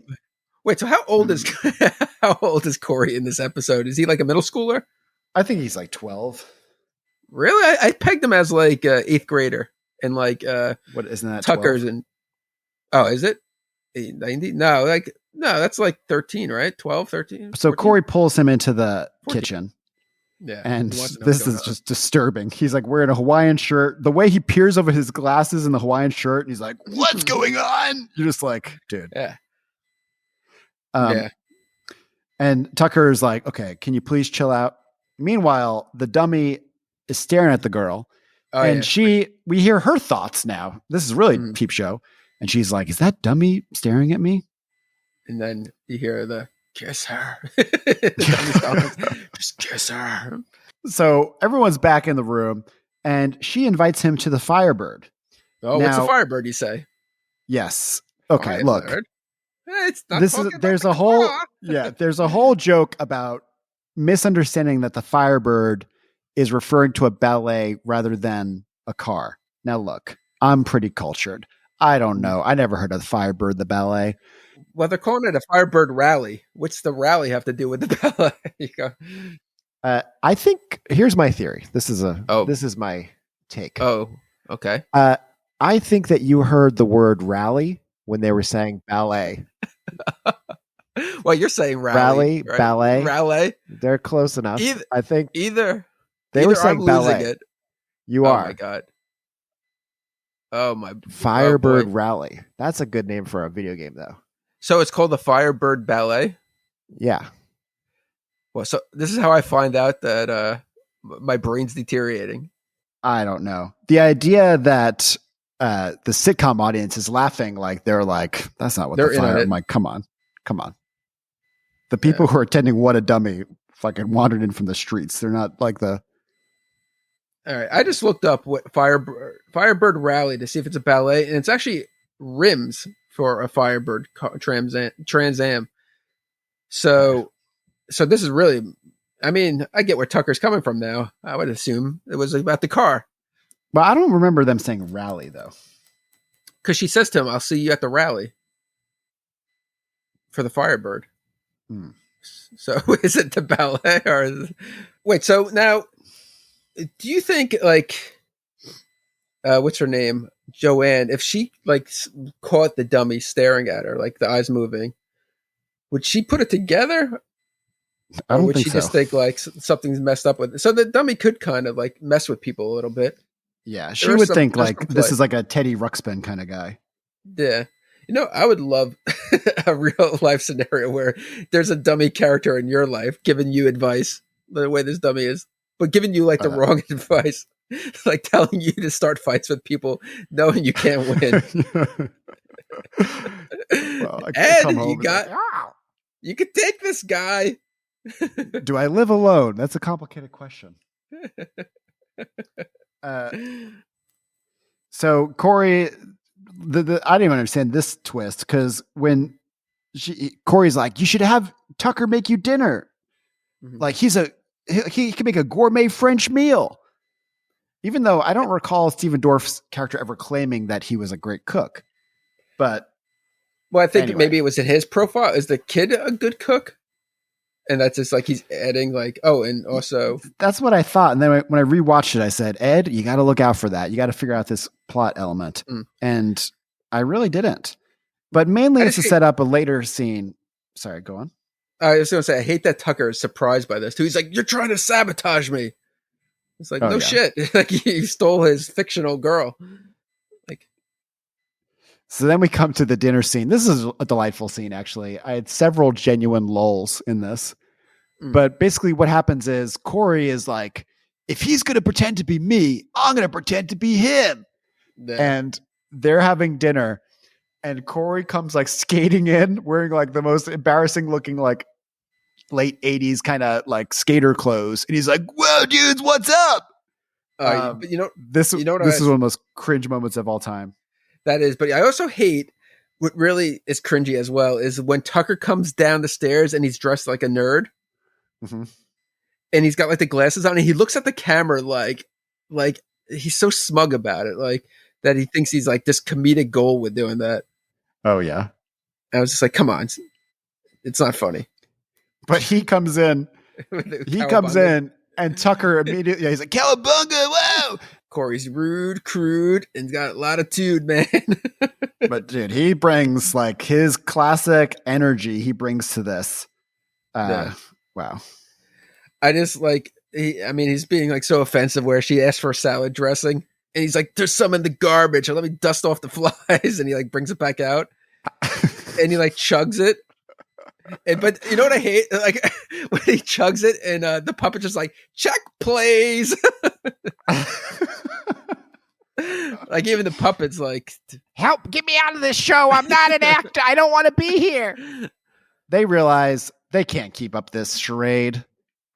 Wait, so how old is Corey in this episode? Is he like a middle schooler? I think he's like 12. Really? I pegged him as like 8th grader and like what isn't that Tucker's 12? and is it 90? No, that's like 13, right? 12, 13. So 14? Corey pulls him into the kitchen. Yeah, and this is just disturbing. He's like wearing a Hawaiian shirt. The way he peers over his glasses in the Hawaiian shirt, and he's like, "What's going on?" You're just like, dude. Yeah. And Tucker's like, okay, can you please chill out? Meanwhile, the dummy is staring at the girl. We hear her thoughts now. This is really peep show. And she's like, is that dummy staring at me? And then you hear the kiss her. Just kiss her. So everyone's back in the room and she invites him to the Firebird. Oh, what's the Firebird, you say? Yes. Okay, look. There's a whole joke about misunderstanding that the Firebird is referring to a ballet rather than a car. Now look, I'm pretty cultured. I don't know. I never heard of the Firebird, the ballet. Well, they're calling it a Firebird rally. What's the rally have to do with the ballet? I think here's my theory. This is my take. Oh, okay. I think that you heard the word rally when they were saying ballet. Well, you're saying rally, right? Ballet, rally. They're close enough. I think either were saying I'm ballet. Losing it. You are. Oh my God. Oh my. Firebird Rally. That's a good name for a video game, though. So it's called the Firebird Ballet. Yeah. Well, so this is how I find out that my brain's deteriorating. I don't know. The idea that the sitcom audience is laughing like they're like, that's not what they're in. I'm like, come on. The people who are attending What a Dummy fucking wandered in from the streets. They're not like the. All right. I just looked up what Firebird Rally to see if it's a ballet, and it's actually rims for a Firebird Trans Am. So this is really, I mean, I get where Tucker's coming from now. I would assume it was about the car. But I don't remember them saying rally, though. Because she says to him, I'll see you at the rally for the Firebird. So is it the ballet or wait? So now, do you think like, what's her name, Joanne? If she like caught the dummy staring at her, like the eyes moving, would she put it together? I don't would think she so. Just think like something's messed up with it? So the dummy could kind of like mess with people a little bit. Yeah, she would think like this is like a Teddy Ruxpin kind of guy. Yeah. You know, I would love a real life scenario where there's a dummy character in your life giving you advice the way this dummy is, but giving you like the wrong advice, like telling you to start fights with people knowing you can't win. Well, Ed, you could take this guy. Do I live alone? That's a complicated question. So Corey, I didn't even understand this twist because when Corey's like, you should have Tucker make you dinner. Mm-hmm. Like he's a he can make a gourmet French meal. Even though I don't recall Stephen Dorff's character ever claiming that he was a great cook. But well, I think anyway. maybe it was in his profile. Is the kid a good cook? And that's just like he's adding like, oh, and also that's what I thought. And then when I rewatched it, I said, Ed, you got to look out for that. You got to figure out this plot element. And I really didn't. But mainly it's to set up a later scene. Sorry, go on. I was going to say, I hate that Tucker is surprised by this too. He's like, you're trying to sabotage me. It's like, no shit. Like you stole his fictional girl. Like, so then we come to the dinner scene. This is a delightful scene, actually. I had several genuine lulls in this. But basically what happens is Corey is like, if he's going to pretend to be me, I'm going to pretend to be him. Yeah. And they're having dinner. And Corey comes like skating in, wearing like the most embarrassing looking like late 80s kind of like skater clothes. And he's like, whoa, dudes, what's up? But this is one of the most cringe moments of all time. That is, but I also hate what really is cringy as well is when Tucker comes down the stairs and he's dressed like a nerd. Mm-hmm. And he's got like the glasses on and he looks at the camera like he's so smug about it. Like that he thinks he's like this comedic gold with doing that. Oh yeah. I was just like, come on. It's not funny. But he comes in. And Tucker immediately, he's like, Cowabunga, whoa! Corey's rude, crude, and got latitude, man. But dude, he brings like his classic energy he brings to this. Wow. I just like, he's being like so offensive where she asked for salad dressing and he's like, there's some in the garbage. Or let me dust off the flies. And he like brings it back out and he like chugs it. But you know what I hate? Like when he chugs it and the puppet just like, check please. Like even the puppet's like, help, get me out of this show. I'm not an actor. I don't want to be here. They realize they can't keep up this charade.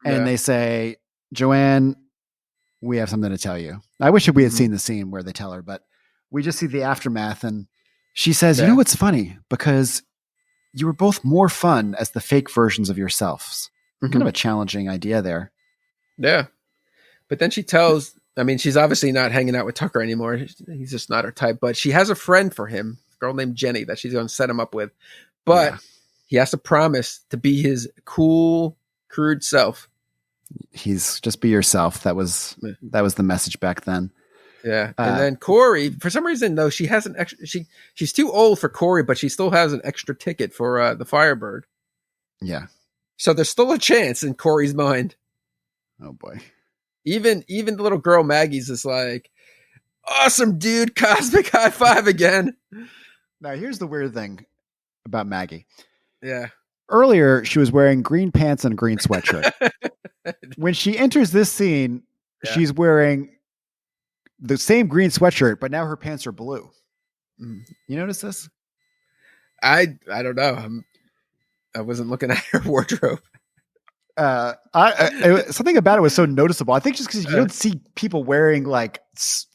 And they say, Joanne, we have something to tell you. I wish we had seen the scene where they tell her, but we just see the aftermath. And she says, you know what's funny? Because you were both more fun as the fake versions of yourselves. Kind of a challenging idea there. Yeah. But then she tells, she's obviously not hanging out with Tucker anymore. He's just not her type, but she has a friend for him, a girl named Jenny that she's going to set him up with. But he has to promise to be his cool, crude self. He's just be yourself. That was the message back then. Yeah. And then Corey, for some reason though, she has an extra, she's too old for Corey, but she still has an extra ticket for the Firebird. Yeah. So there's still a chance in Corey's mind. Oh boy. Even the little girl Maggie's is like, awesome dude, cosmic high five again. Now here's the weird thing about Maggie. Yeah. Earlier, she was wearing green pants and a green sweatshirt. When she enters this scene, she's wearing the same green sweatshirt, but now her pants are blue. You notice this? I don't know. I wasn't looking at her wardrobe. Something about it was so noticeable. I think just because you don't see people wearing like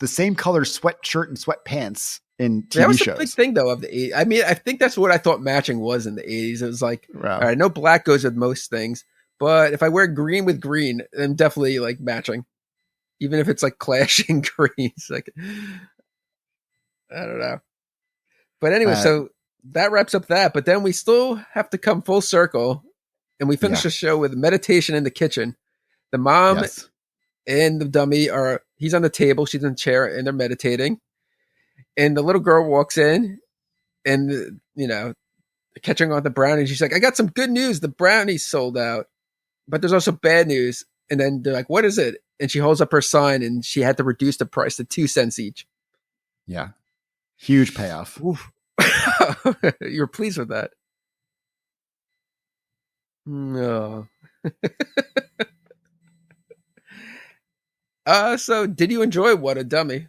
the same color sweatshirt and sweatpants in TV shows. That was the big thing though of the 80s. I think that's what I thought matching was in the 80s. It was like, all right, I know black goes with most things, but if I wear green with green, I'm definitely like matching. Even if it's like clashing greens. Like, I don't know. But anyway, so that wraps up that. But then we still have to come full circle. And we finish the show with meditation in the kitchen. The mom and the dummy he's on the table, she's in the chair, and they're meditating. And the little girl walks in and, catching on the brownies. She's like, I got some good news. The brownies sold out. But there's also bad news. And then they're like, what is it? And she holds up her sign and she had to reduce the price to 2 cents each. Yeah. Huge payoff. You're pleased with that. No. So did you enjoy What a Dummy?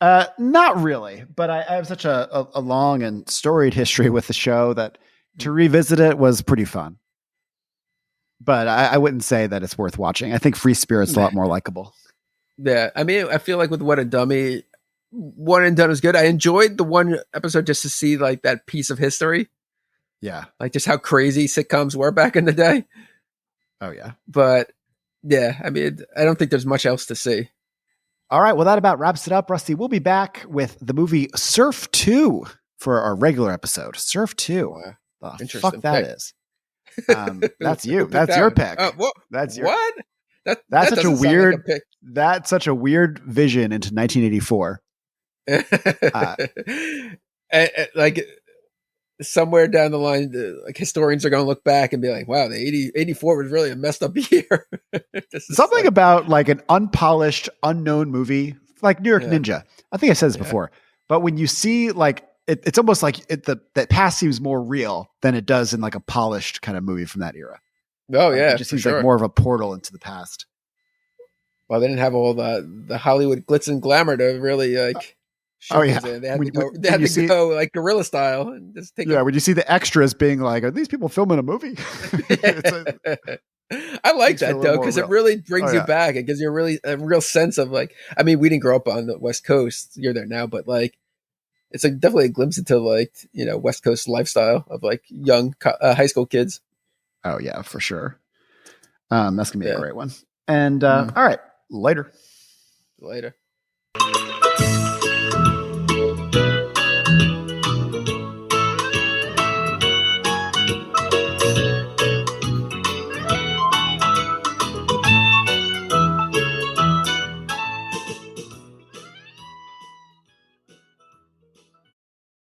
Not really, but I have such a long and storied history with the show that to revisit it was pretty fun. But I wouldn't say that it's worth watching. I think Free Spirit's a lot more likable. Yeah. I feel like with What a Dummy, One and Done is good. I enjoyed the one episode just to see like that piece of history. Yeah. Like just how crazy sitcoms were back in the day. Oh yeah. But yeah, I mean, I don't think there's much else to see. All right. Well, that about wraps it up, Rusty. We'll be back with the movie Surf 2 for our regular episode. Surf 2. Wow. The fuck that pick. is. That's you. That's your pick. That's your what? That's such a weird. Like a pick. That's such a weird vision into 1984. Like somewhere down the line, like historians are going to look back and be like, "Wow, the 84 was really a messed up year." Something about like an unpolished, unknown movie, like New York Ninja. I think I said this before, but when you see like it's almost like that past seems more real than it does in like a polished kind of movie from that era. Oh yeah, it just seems like more of a portal into the past. Well, they didn't have all the Hollywood glitz and glamour to really like. Oh yeah, they had to go like guerrilla style and just take. Yeah, when you see the extras being like, "Are these people filming a movie?" I like that though because it really brings you back. It gives you a real sense of like. I mean, we didn't grow up on the West Coast. You're there now, but like, it's like definitely a glimpse into like West Coast lifestyle of like young high school kids. Oh yeah, for sure. That's gonna be a great one. And all right, later.